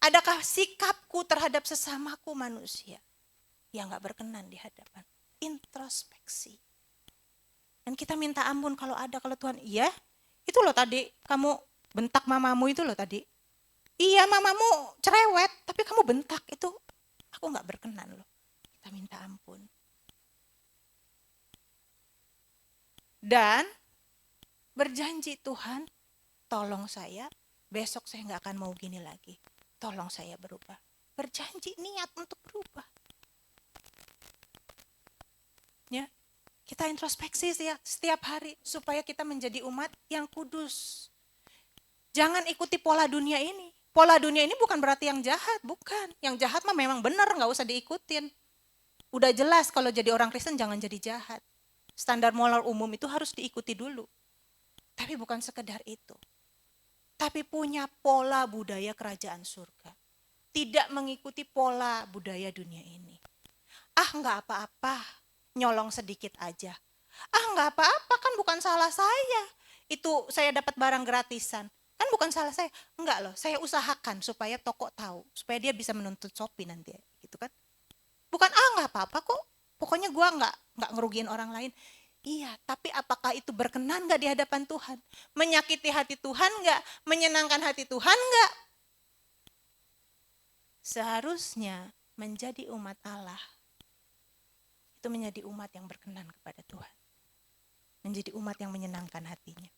Adakah sikapku terhadap sesamaku manusia yang gak berkenan di hadapan? Introspeksi. Dan kita minta ampun kalau ada, kalau Tuhan, iya itu loh tadi kamu bentak mamamu itu loh tadi. Iya mamamu cerewet, tapi kamu bentak itu aku gak berkenan loh. Kita minta ampun. Dan berjanji Tuhan, tolong saya, besok saya gak akan mau gini lagi. Tolong saya berubah. Berjanji niat untuk berubah. Ya, kita introspeksi ya setiap hari supaya kita menjadi umat yang kudus. Jangan ikuti pola dunia ini. Pola dunia ini bukan berarti yang jahat, bukan. Yang jahat mah memang benar, gak usah diikutin. Udah jelas kalau jadi orang Kristen jangan jadi jahat. Standar moral umum itu harus diikuti dulu. Tapi bukan sekedar itu. Tapi punya pola budaya kerajaan surga. Tidak mengikuti pola budaya dunia ini. Gak apa-apa, nyolong sedikit aja. Gak apa-apa, kan bukan salah saya. Itu saya dapat barang gratisan. Kan bukan salah saya. Enggak loh, saya usahakan supaya toko tahu, supaya dia bisa menuntut Shopee nanti, gitu kan. Bukan nggak apa-apa kok. Pokoknya gua nggak ngerugiin orang lain. Iya, tapi apakah itu berkenan nggak di hadapan Tuhan? Menyakiti hati Tuhan nggak? Menyenangkan hati Tuhan nggak? Seharusnya menjadi umat Allah itu menjadi umat yang berkenan kepada Tuhan. Menjadi umat yang menyenangkan hatinya.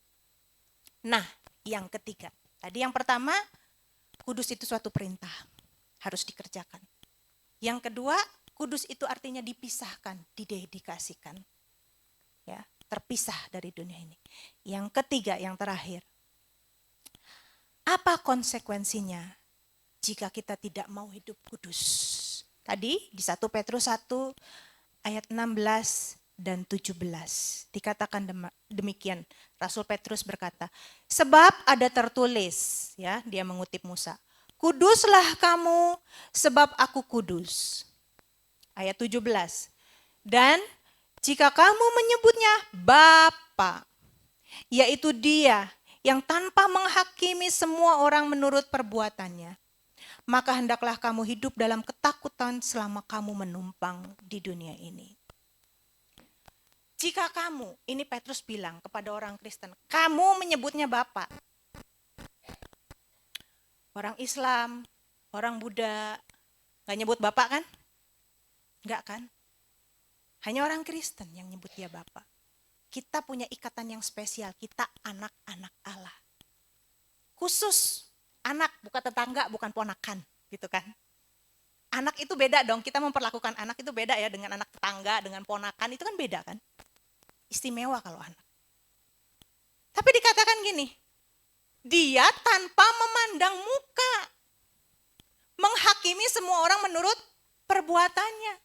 Nah, yang ketiga. Tadi yang pertama, kudus itu suatu perintah. Harus dikerjakan. Yang kedua, kudus itu artinya dipisahkan, didedikasikan. Ya, terpisah dari dunia ini. Yang ketiga, yang terakhir. Apa konsekuensinya jika kita tidak mau hidup kudus? Tadi di 1 Petrus 1 ayat 16 dan 17 dikatakan demikian. Rasul Petrus berkata, sebab ada tertulis, ya, dia mengutip Musa, kuduslah kamu sebab aku kudus. Ayat 17. Dan jika kamu menyebutnya Bapa, yaitu Dia yang tanpa menghakimi semua orang menurut perbuatannya, maka hendaklah kamu hidup dalam ketakutan selama kamu menumpang di dunia ini. Jika kamu, ini Petrus bilang kepada orang Kristen, kamu menyebutnya Bapa. Orang Islam, orang Buddha, gak nyebut Bapak kan? Enggak kan? Hanya orang Kristen yang nyebut dia Bapak. Kita punya ikatan yang spesial, kita anak-anak Allah. Khusus anak, bukan tetangga, bukan ponakan, gitu kan. Anak itu beda dong, kita memperlakukan anak itu beda ya dengan anak tetangga, dengan ponakan, itu kan beda kan. Istimewa kalau anak. Tapi dikatakan gini, dia tanpa memandang muka, menghakimi semua orang menurut perbuatannya.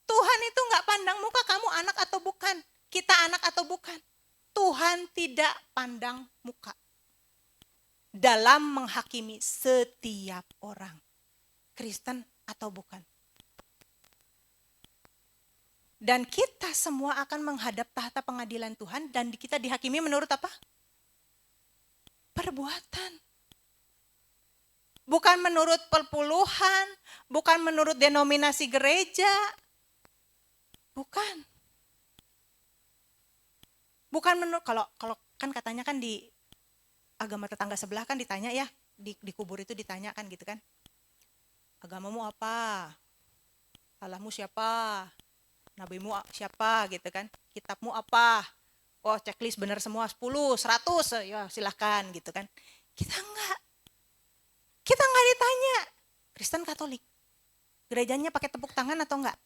Tuhan itu gak pandang muka kamu anak atau bukan, kita anak atau bukan. Tuhan tidak pandang muka dalam menghakimi setiap orang, Kristen atau bukan. Dan kita semua akan menghadap tahta pengadilan Tuhan dan kita dihakimi menurut apa? Perbuatan. Bukan menurut perpuluhan, bukan menurut denominasi gereja. Bukan. Bukan menurut, kalau kan katanya kan di agama tetangga sebelah kan ditanya ya, di kubur itu ditanya kan gitu kan. Agamamu apa? Allahmu siapa? Nabimu siapa gitu kan? Kitabmu apa? Oh, checklist benar semua 10, 100, ya silahkan gitu kan. Kita enggak ditanya. Kristen Katolik, gerejanya pakai tepuk tangan atau enggak?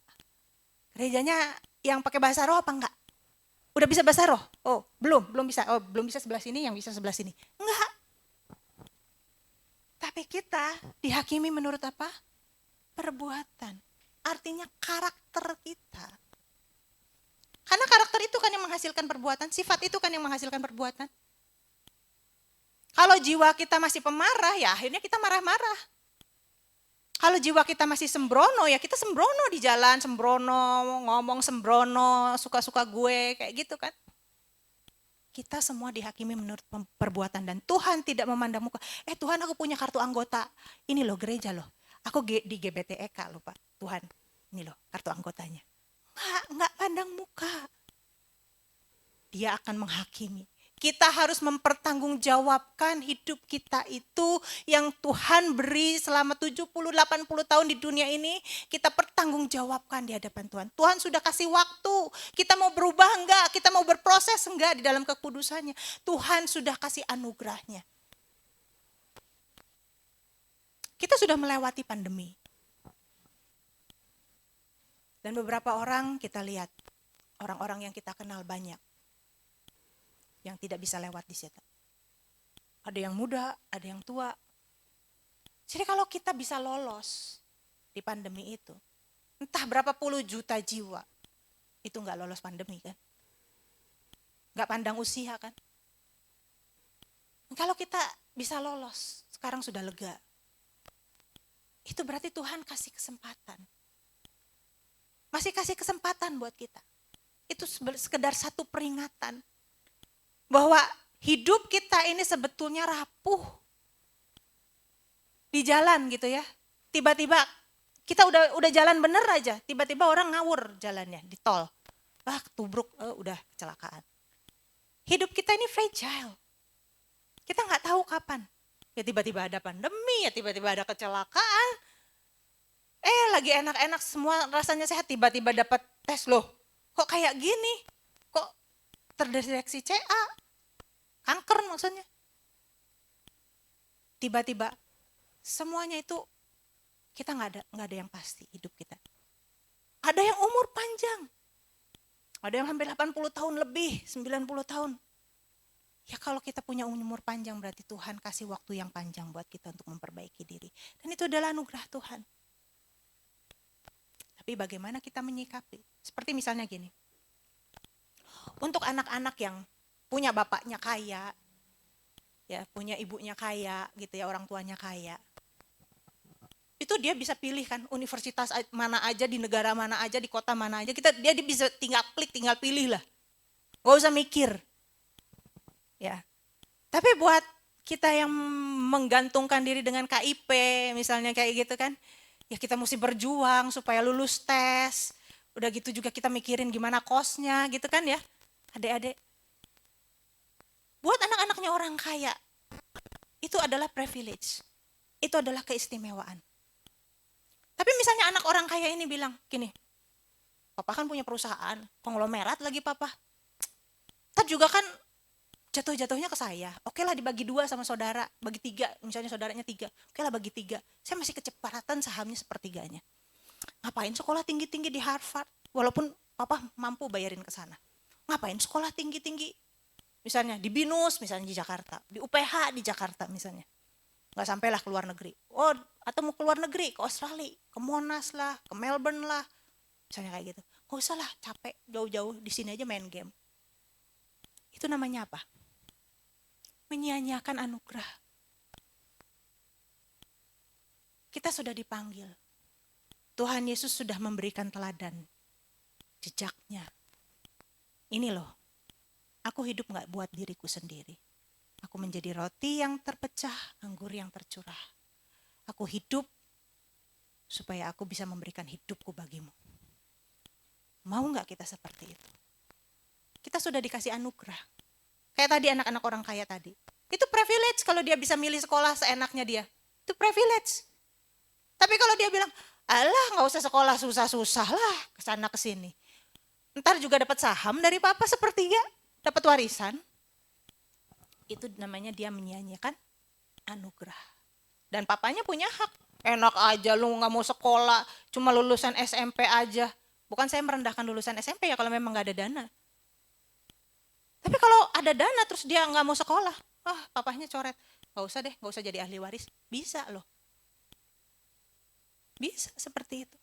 Gerejanya yang pakai bahasa roh apa enggak? Udah bisa bahasa roh? Oh, belum bisa. Oh, belum bisa sebelah sini, yang bisa sebelah sini. Enggak. Tapi kita dihakimi menurut apa? Perbuatan. Artinya karakter kita. Karena karakter itu kan yang menghasilkan perbuatan, sifat itu kan yang menghasilkan perbuatan. Kalau jiwa kita masih pemarah, ya akhirnya kita marah-marah. Kalau jiwa kita masih sembrono, ya kita sembrono di jalan, sembrono, ngomong sembrono, suka-suka gue, kayak gitu kan. Kita semua dihakimi menurut perbuatan dan Tuhan tidak memandang muka. Tuhan, aku punya kartu anggota. Ini loh gereja loh. Aku di GBTEK loh Pak. Tuhan, ini loh kartu anggotanya. Enggak pandang muka. Dia akan menghakimi. Kita harus mempertanggungjawabkan hidup kita itu yang Tuhan beri selama 70-80 tahun di dunia ini. Kita pertanggungjawabkan di hadapan Tuhan. Tuhan sudah kasih waktu. Kita mau berubah enggak? Kita mau berproses enggak di dalam kekudusannya? Tuhan sudah kasih anugerahnya. Kita sudah melewati pandemi. Dan beberapa orang kita lihat, orang-orang yang kita kenal banyak, yang tidak bisa lewat di situ. Ada yang muda, ada yang tua. Jadi kalau kita bisa lolos di pandemi itu, entah berapa puluh juta jiwa, itu gak lolos pandemi kan. Gak pandang usia kan. Kalau kita bisa lolos, sekarang sudah lega. Itu berarti Tuhan kasih kesempatan. Masih kasih kesempatan buat kita. Itu sekedar satu peringatan. Bahwa hidup kita ini sebetulnya rapuh di jalan gitu ya. Tiba-tiba kita udah jalan bener aja, tiba-tiba orang ngawur jalannya di tol. Tubruk, udah kecelakaan. Hidup kita ini fragile. Kita nggak tahu kapan. Ya tiba-tiba ada pandemi, ya tiba-tiba ada kecelakaan. Lagi enak-enak semua rasanya sehat, tiba-tiba dapat tes loh. Kok kayak gini? Kok terdeteksi CA? Kanker maksudnya. Tiba-tiba semuanya itu kita nggak ada yang pasti hidup kita. Ada yang umur panjang. Ada yang hampir 80 tahun lebih, 90 tahun. Ya kalau kita punya umur panjang berarti Tuhan kasih waktu yang panjang buat kita untuk memperbaiki diri. Dan itu adalah anugerah Tuhan. Tapi bagaimana kita menyikapi? Seperti misalnya gini. Untuk anak-anak yang punya bapaknya kaya, ya punya ibunya kaya gitu ya, orang tuanya kaya. Itu dia bisa pilih kan universitas mana aja, di negara mana aja, di kota mana aja. Dia bisa tinggal klik, tinggal pilih lah. Gak usah mikir. Ya. Tapi buat kita yang menggantungkan diri dengan KIP misalnya kayak gitu kan, ya kita mesti berjuang supaya lulus tes. Udah gitu juga kita mikirin gimana kosnya gitu kan ya. Adik-adik. Buat anak-anaknya orang kaya, itu adalah privilege. Itu adalah keistimewaan. Tapi misalnya anak orang kaya ini bilang, gini, papa kan punya perusahaan, konglomerat lagi papa. Ntar juga kan jatuh-jatuhnya ke saya. Oke lah dibagi 2 sama saudara, bagi 3, misalnya saudaranya 3. Oke lah bagi 3. Saya masih kecepatan sahamnya sepertiganya. Ngapain sekolah tinggi-tinggi di Harvard, walaupun papa mampu bayarin ke sana. Ngapain sekolah tinggi-tinggi, misalnya di BINUS, misalnya di Jakarta, di UPH di Jakarta misalnya. Nggak sampailah ke luar negeri. Atau mau ke luar negeri, ke Australia, ke Monash lah, ke Melbourne lah. Misalnya kayak gitu. Nggak usah lah capek jauh-jauh, di sini aja main game. Itu namanya apa? Menyia-nyiakan anugerah. Kita sudah dipanggil. Tuhan Yesus sudah memberikan teladan. Jejaknya. Ini loh, aku hidup gak buat diriku sendiri. Aku menjadi roti yang terpecah, anggur yang tercurah. Aku hidup supaya aku bisa memberikan hidupku bagimu. Mau gak kita seperti itu? Kita sudah dikasih anugerah. Kayak tadi anak-anak orang kaya tadi. Itu privilege kalau dia bisa milih sekolah seenaknya dia. Itu privilege. Tapi kalau dia bilang, alah gak usah sekolah susah-susah lah, kesana kesini. Ntar juga dapat saham dari papa sepertiga, dapat warisan. Itu namanya dia menyia-nyiakan anugerah. Dan papanya punya hak. Enak aja lu gak mau sekolah, cuma lulusan SMP aja. Bukan saya merendahkan lulusan SMP ya kalau memang gak ada dana. Tapi kalau ada dana terus dia gak mau sekolah, papahnya coret. Gak usah deh, gak usah jadi ahli waris. Bisa loh. Bisa seperti itu.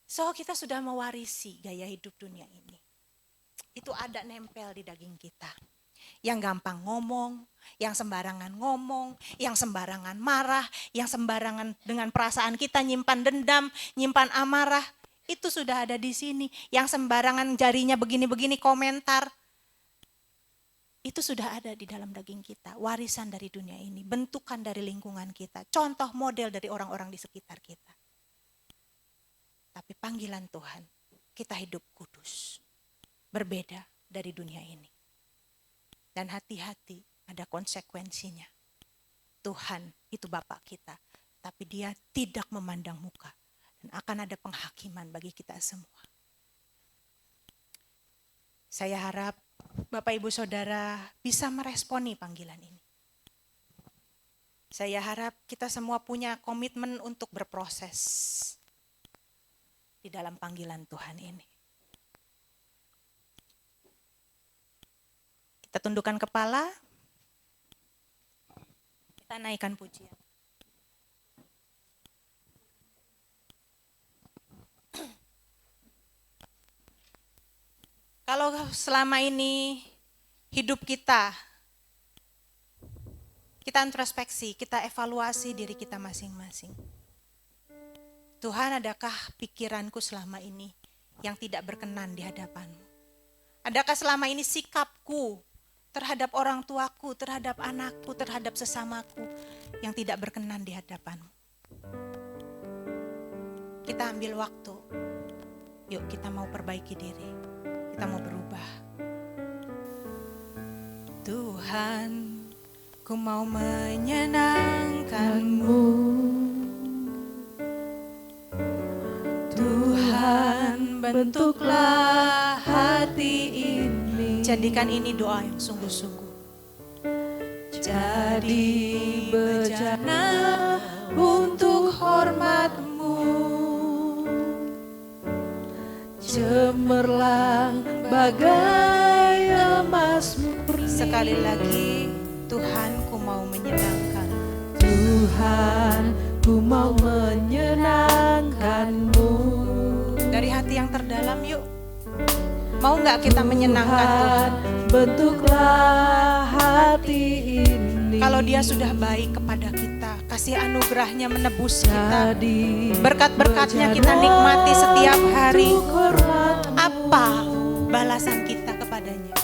So kita sudah mewarisi gaya hidup dunia ini. Itu ada nempel di daging kita. Yang gampang ngomong, yang sembarangan ngomong, yang sembarangan marah, yang sembarangan dengan perasaan kita nyimpan dendam, nyimpan amarah. Itu sudah ada di sini. Yang sembarangan jarinya begini-begini komentar. Itu sudah ada di dalam daging kita. Warisan dari dunia ini, bentukan dari lingkungan kita, contoh model dari orang-orang di sekitar kita. Tapi panggilan Tuhan, kita hidup kudus. Berbeda dari dunia ini. Dan hati-hati, ada konsekuensinya. Tuhan itu Bapa kita, tapi Dia tidak memandang muka. Dan akan ada penghakiman bagi kita semua. Saya harap Bapak Ibu Saudara bisa meresponi panggilan ini. Saya harap kita semua punya komitmen untuk berproses di dalam panggilan Tuhan ini. Kita tundukkan kepala, kita naikkan pujian. Kalau selama ini hidup kita introspeksi, kita evaluasi diri kita masing-masing. Tuhan, adakah pikiranku selama ini yang tidak berkenan di hadapan-Mu? Adakah selama ini sikapku terhadap orang tuaku, terhadap anakku, terhadap sesamaku yang tidak berkenan di hadapan-Mu. Kita ambil waktu. Yuk kita mau perbaiki diri. Kita mau berubah. Tuhan, ku mau menyenangkan-Mu. Tuhan, bentuklah hati ini. Jadikan ini doa yang sungguh-sungguh. Jadi bejana untuk hormat-Mu. Cemerlang bagai emas murni. Sekali lagi, Tuhan, ku mau menyenangkan. Tuhan, ku mau menyenangkan-Mu. Dari hati yang terdalam yuk. Mau gak kita menyenangkan Tuhan? Bentuklah hati ini. Kalau Dia sudah baik kepada kita, kasih anugerahnya menebus kita, berkat-berkatnya kita nikmati setiap hari. Apa balasan kita kepadanya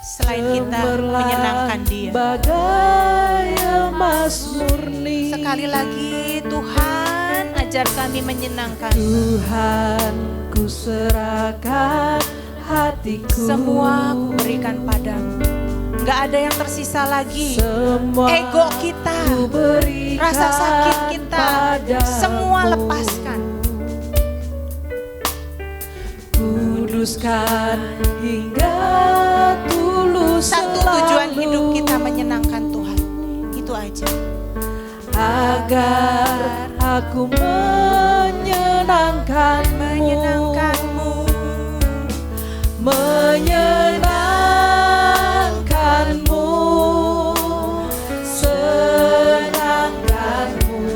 selain kita menyenangkan Dia? Bagai emas murni. Sekali lagi, Tuhan, ajar kami menyenangkan. Tuhan, ku serahkan hatiku. Semua ku berikan padamu. Gak ada yang tersisa lagi. Semua ego kita, ku berikan rasa sakit kita, padamu. semua lepaskan. Kuduskan hingga tulus. Satu tujuan hidup kita menyenangkan Tuhan. Itu aja. Agar aku menyenangkan-Mu. Menyenangkan-Mu, senangkan-Mu.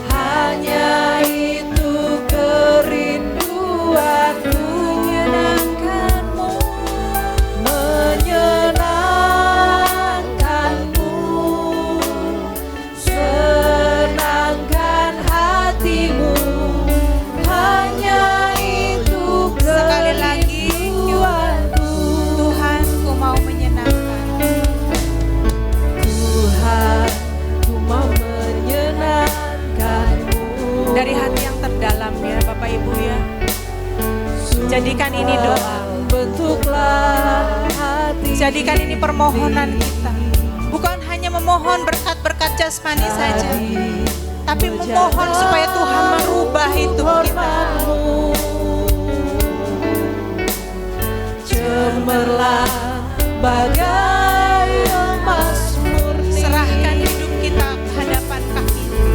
Hanya itu kerinduanku. Menyenangkan-Mu, menyenangkan-Mu, senangkan hati-Mu. Hanya itu Sekali lagi, Tuhan, ku mau menyenangkan. Tuhan, ku mau menyenangkan-Mu. Dari hati yang terdalam ya Bapak Ibu ya. Jadikan ini doa. Bentuklah hati. Jadikan ini permohonan kita. Bukan hanya memohon berkat-berkat jasmani saja, tapi memohon supaya Tuhan merubah hidup kita. Cemerlang bagai emas murni. Serahkan hidup kita ke hadapan kaki-Mu.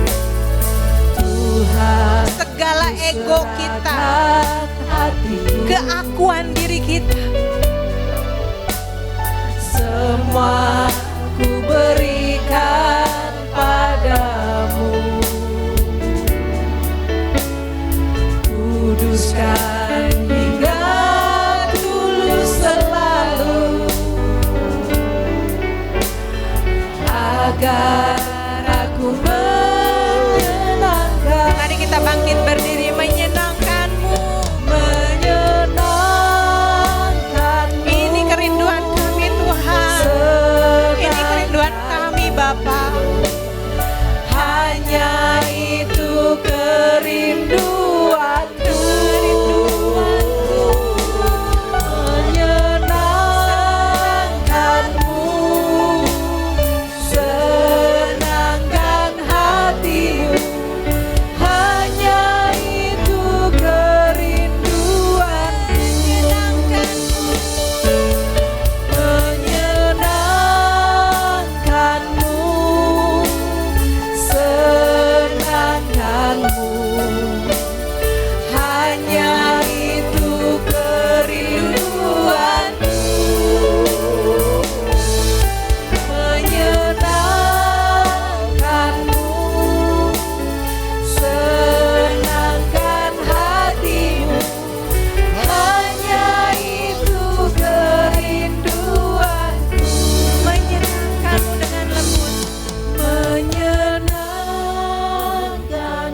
Tuhan, Segala ego kita, hatiku. keakuan diri kita, Semua ku berikan padamu. Kuduskan hingga tulus selalu. Agar aku menyenangkan. mari kita bangkit berdiri menyenangkan-Mu. Menyenangkan-Mu. Ini kerinduan kami Tuhan. Ini kerinduan kami Bapa. Hanya itu kerinduanku. Menyenangkan-Mu, senangkan hati-Mu. Hanya itu kerinduanku. Menyenangkan-Mu, senangkan-Mu. Hanya itu kerinduanku. Menyenangkan-Mu, senangkan hati-Mu. Hanya itu kerinduanku. Menyenangkan-Mu dengan lembut. Menyenangkan,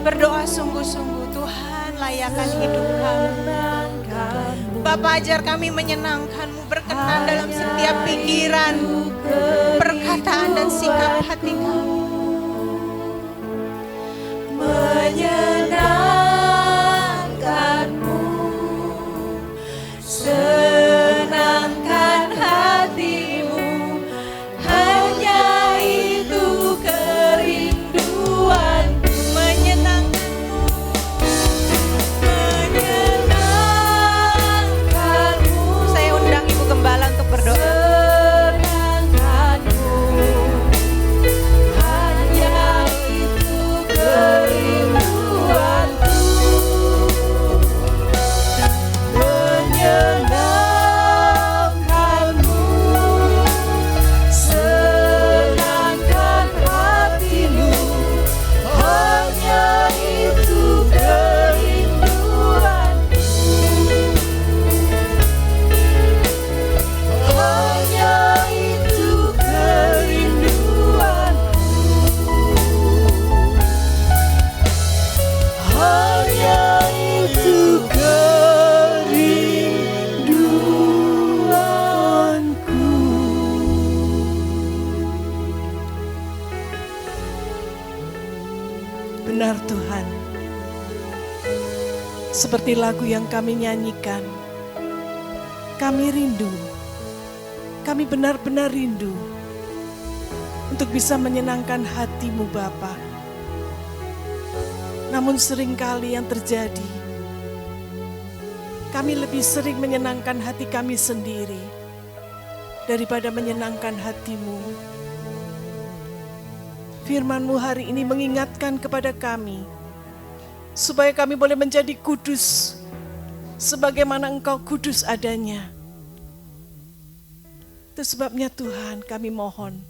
Berdoa sungguh-sungguh, Tuhan layakan hidup kami. menyenangkan. Bapa, ajar kami menyenangkan-Mu, berkenan dalam setiap pikiran, perkataan dan sikap hati kami. Menyenangkanmu, senangkan hatimu, hanya itu kerinduanku. Menyenangkanmu. Saya undang Ibu Gembala untuk berdoa. Benar Tuhan, seperti lagu yang kami nyanyikan, kami rindu, kami benar-benar rindu untuk bisa menyenangkan hati-Mu Bapa. Namun seringkali yang terjadi, kami lebih sering menyenangkan hati kami sendiri daripada menyenangkan hati-Mu. Firman-Mu hari ini mengingatkan kepada kami, supaya kami boleh menjadi kudus, sebagaimana Engkau kudus adanya. Itu sebabnya Tuhan kami mohon,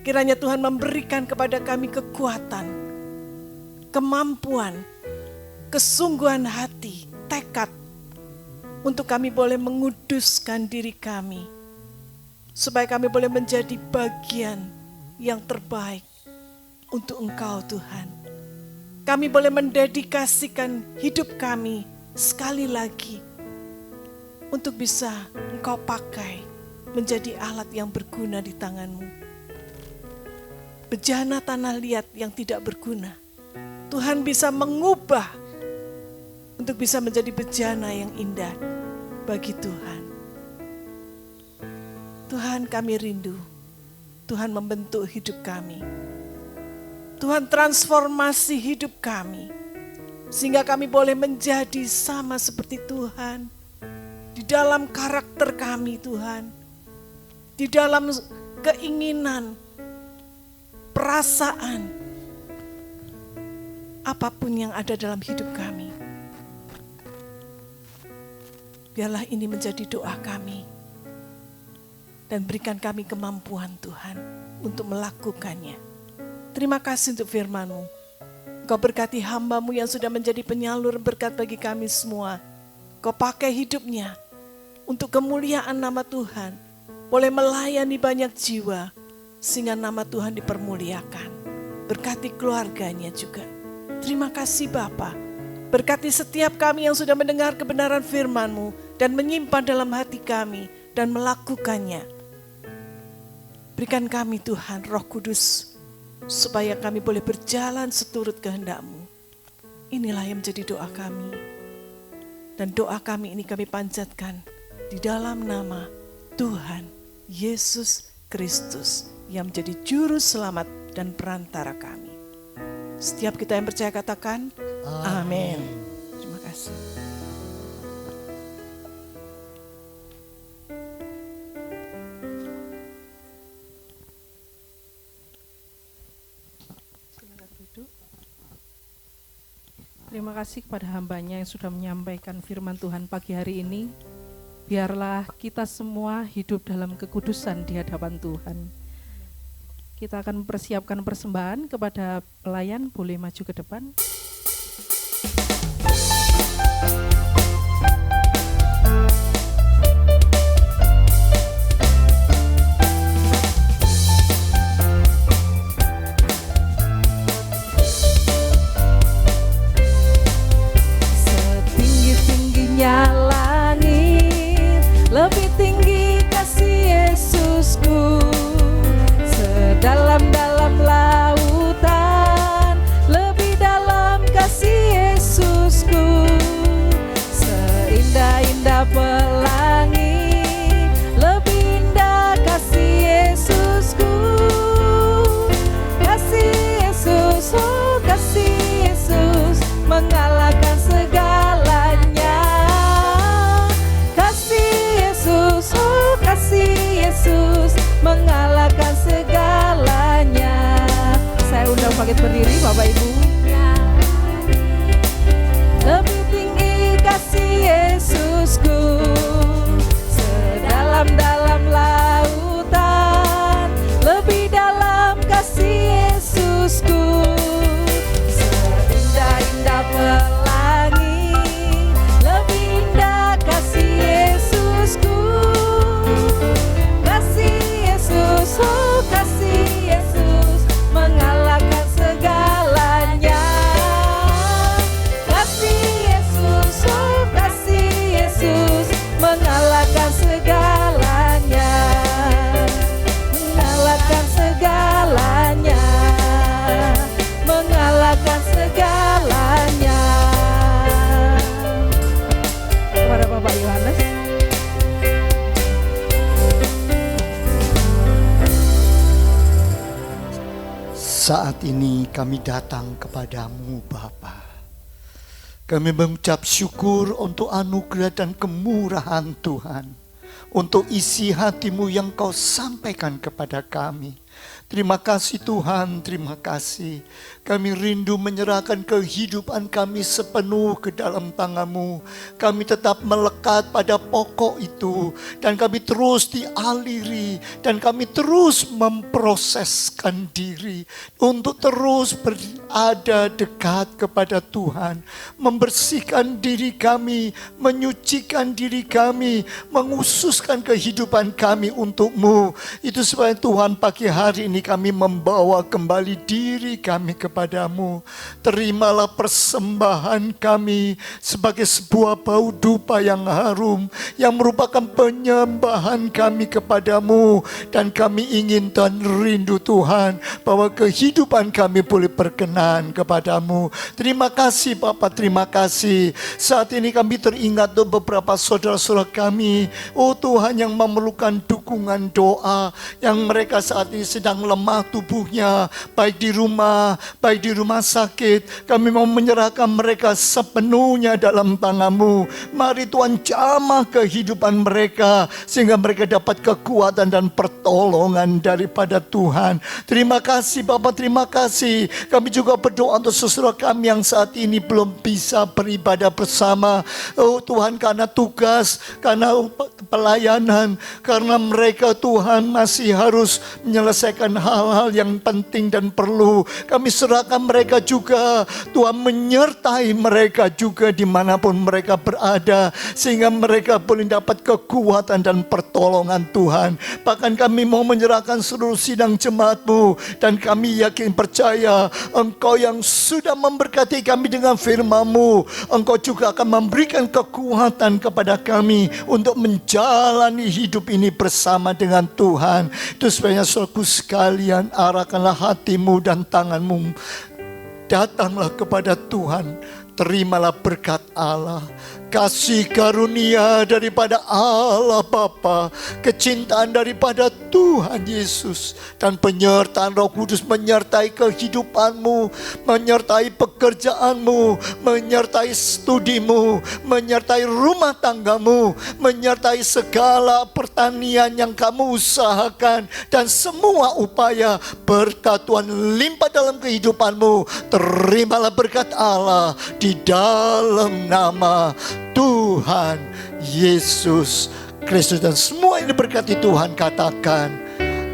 kiranya Tuhan memberikan kepada kami kekuatan, kemampuan, kesungguhan hati, tekad, untuk kami boleh menguduskan diri kami, supaya kami boleh menjadi bagian yang terbaik untuk Engkau Tuhan. Kami boleh mendedikasikan hidup kami sekali lagi untuk bisa Engkau pakai menjadi alat yang berguna di tangan-Mu. Bejana tanah liat yang tidak berguna, Tuhan bisa mengubah untuk bisa menjadi bejana yang indah bagi Tuhan. Tuhan, kami rindu Tuhan membentuk hidup kami. Tuhan transformasi hidup kami, sehingga kami boleh menjadi sama seperti Tuhan. Di dalam karakter kami Tuhan, di dalam keinginan, perasaan, apapun yang ada dalam hidup kami. Biarlah ini menjadi doa kami. Dan berikan kami kemampuan Tuhan untuk melakukannya. Terima kasih untuk firman-Mu. Engkau berkati hamba-Mu yang sudah menjadi penyalur berkat bagi kami semua. Engkau pakai hidupnya untuk kemuliaan nama Tuhan. Boleh melayani banyak jiwa sehingga nama Tuhan dipermuliakan. Berkati keluarganya juga. Terima kasih Bapa. Berkati setiap kami yang sudah mendengar kebenaran firman-Mu dan menyimpan dalam hati kami dan melakukannya. Berikan kami Tuhan Roh Kudus, supaya kami boleh berjalan seturut kehendak-Mu. Inilah yang menjadi doa kami. Dan doa kami ini kami panjatkan di dalam nama Tuhan Yesus Kristus, yang menjadi juru selamat dan perantara kami. Setiap kita yang percaya katakan, amin. Terima kasih. Terima kasih kepada hamba-Nya yang sudah menyampaikan firman Tuhan pagi hari ini. Biarlah kita semua hidup dalam kekudusan di hadapan Tuhan. Kita akan mempersiapkan persembahan kepada pelayan, boleh maju ke depan. Setinggi-tingginya langit, lebih tinggi kasih Yesusku. Sedalam-dalam lautan, lebih dalam kasih Yesusku. Seindah-indah pelangi, lebih indah kasih Yesusku. Kasih Yesus, oh kasih Yesus, mengalahkan segalanya. Kasih Yesus, oh kasih Yesus, mengalahkan segalanya. Saya undang bangkit berdiri Bapak Ibu. Lebih tinggi kasih Yesusku. Sedalam-dalam lautan, lebih dalam kasih Yesusku. Seindah-indah pelangi, lebih indah kasih Yesusku. Kasih Yesus, oh kasih Yesus, mengalahkan segalanya. Kasih Yesus, oh kasih Yesus, mengalahkan segalanya. Mengalahkan segalanya. Mengalahkan segalanya. Kepada Bapak Yohanes. Saat ini kami datang kepadamu Bapa. Kami mengucap syukur untuk anugerah dan kemurahan Tuhan. Untuk isi hatimu yang kau sampaikan kepada kami. Terima kasih Tuhan, terima kasih. Kami rindu menyerahkan kehidupan kami sepenuh ke dalam tangan-Mu. Kami tetap melekat pada pokok itu. Dan kami terus dialiri. Dan kami terus memproseskan diri. Untuk terus berada dekat kepada Tuhan. Membersihkan diri kami. Menyucikan diri kami. Menghususkan kehidupan kami untuk-Mu. Itu sebabnya Tuhan pagi hari ini kami membawa kembali diri kami kepadamu. Terimalah persembahan kami sebagai sebuah bau dupa yang harum, yang merupakan penyembahan kami kepadamu. Dan kami ingin dan rindu Tuhan, bahwa kehidupan kami boleh berkenan kepadamu. Terima kasih Bapa, terima kasih. Saat ini kami teringat beberapa saudara-saudara kami, oh Tuhan, yang memerlukan dukungan doa, yang mereka saat ini sedang lemah tubuhnya, baik di rumah sakit. Kami mau menyerahkan mereka sepenuhnya dalam tangan-Mu. Mari Tuhan jamah kehidupan mereka, sehingga mereka dapat kekuatan dan pertolongan daripada Tuhan. Terima kasih Bapa, terima kasih. Kami juga berdoa untuk saudara kami yang saat ini belum bisa beribadah bersama. Oh Tuhan, karena tugas, karena pelayanan, karena mereka Tuhan masih harus menyelesaikan hal-hal yang penting dan perlu. Kami serahkan mereka juga, Tuhan, menyertai mereka juga dimanapun mereka berada, sehingga mereka boleh dapat kekuatan dan pertolongan Tuhan. Bahkan kami mau menyerahkan seluruh sidang jemaat-Mu, dan kami yakin percaya Engkau yang sudah memberkati kami dengan firman-Mu, Engkau juga akan memberikan kekuatan kepada kami untuk menjalani hidup ini bersama dengan Tuhan. Itu sebabnya saudaraku sekalian, arahkanlah hatimu dan tanganmu. Datanglah kepada Tuhan. Terimalah berkat Allah, kasih karunia daripada Allah Bapa, kecintaan daripada Tuhan Yesus, dan penyertaan Roh Kudus menyertai kehidupanmu, menyertai pekerjaanmu, menyertai studimu, menyertai rumah tanggamu, menyertai segala pertanian yang kamu usahakan, dan semua upaya berkat Tuhan limpah dalam kehidupanmu. Terimalah berkat Allah di dalam nama Tuhan Yesus Kristus. Dan semua ini berkati Tuhan katakan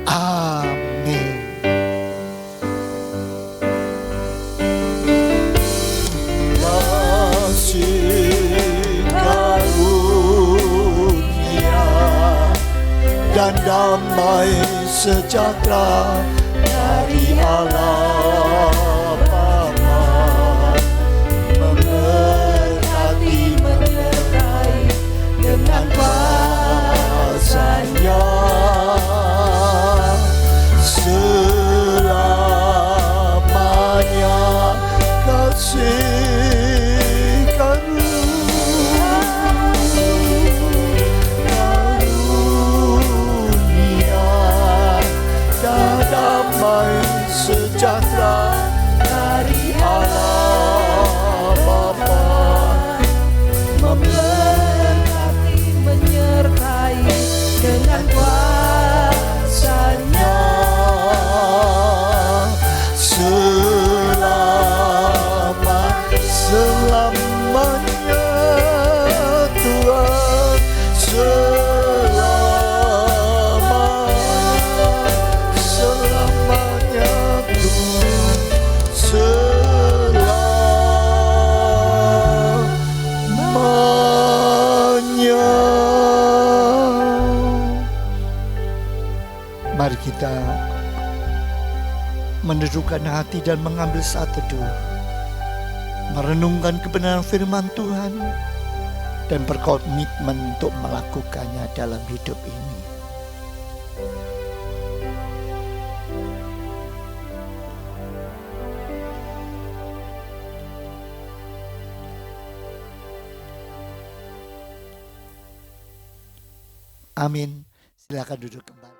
amin. Kasih karunia dan damai sejahtera dari Allah dengan kuasa-Nya Mari kita mendudukkan hati dan mengambil saat teduh, merenungkan kebenaran firman Tuhan, dan berkomitmen untuk melakukannya dalam hidup ini. Amin. Silakan duduk kembali.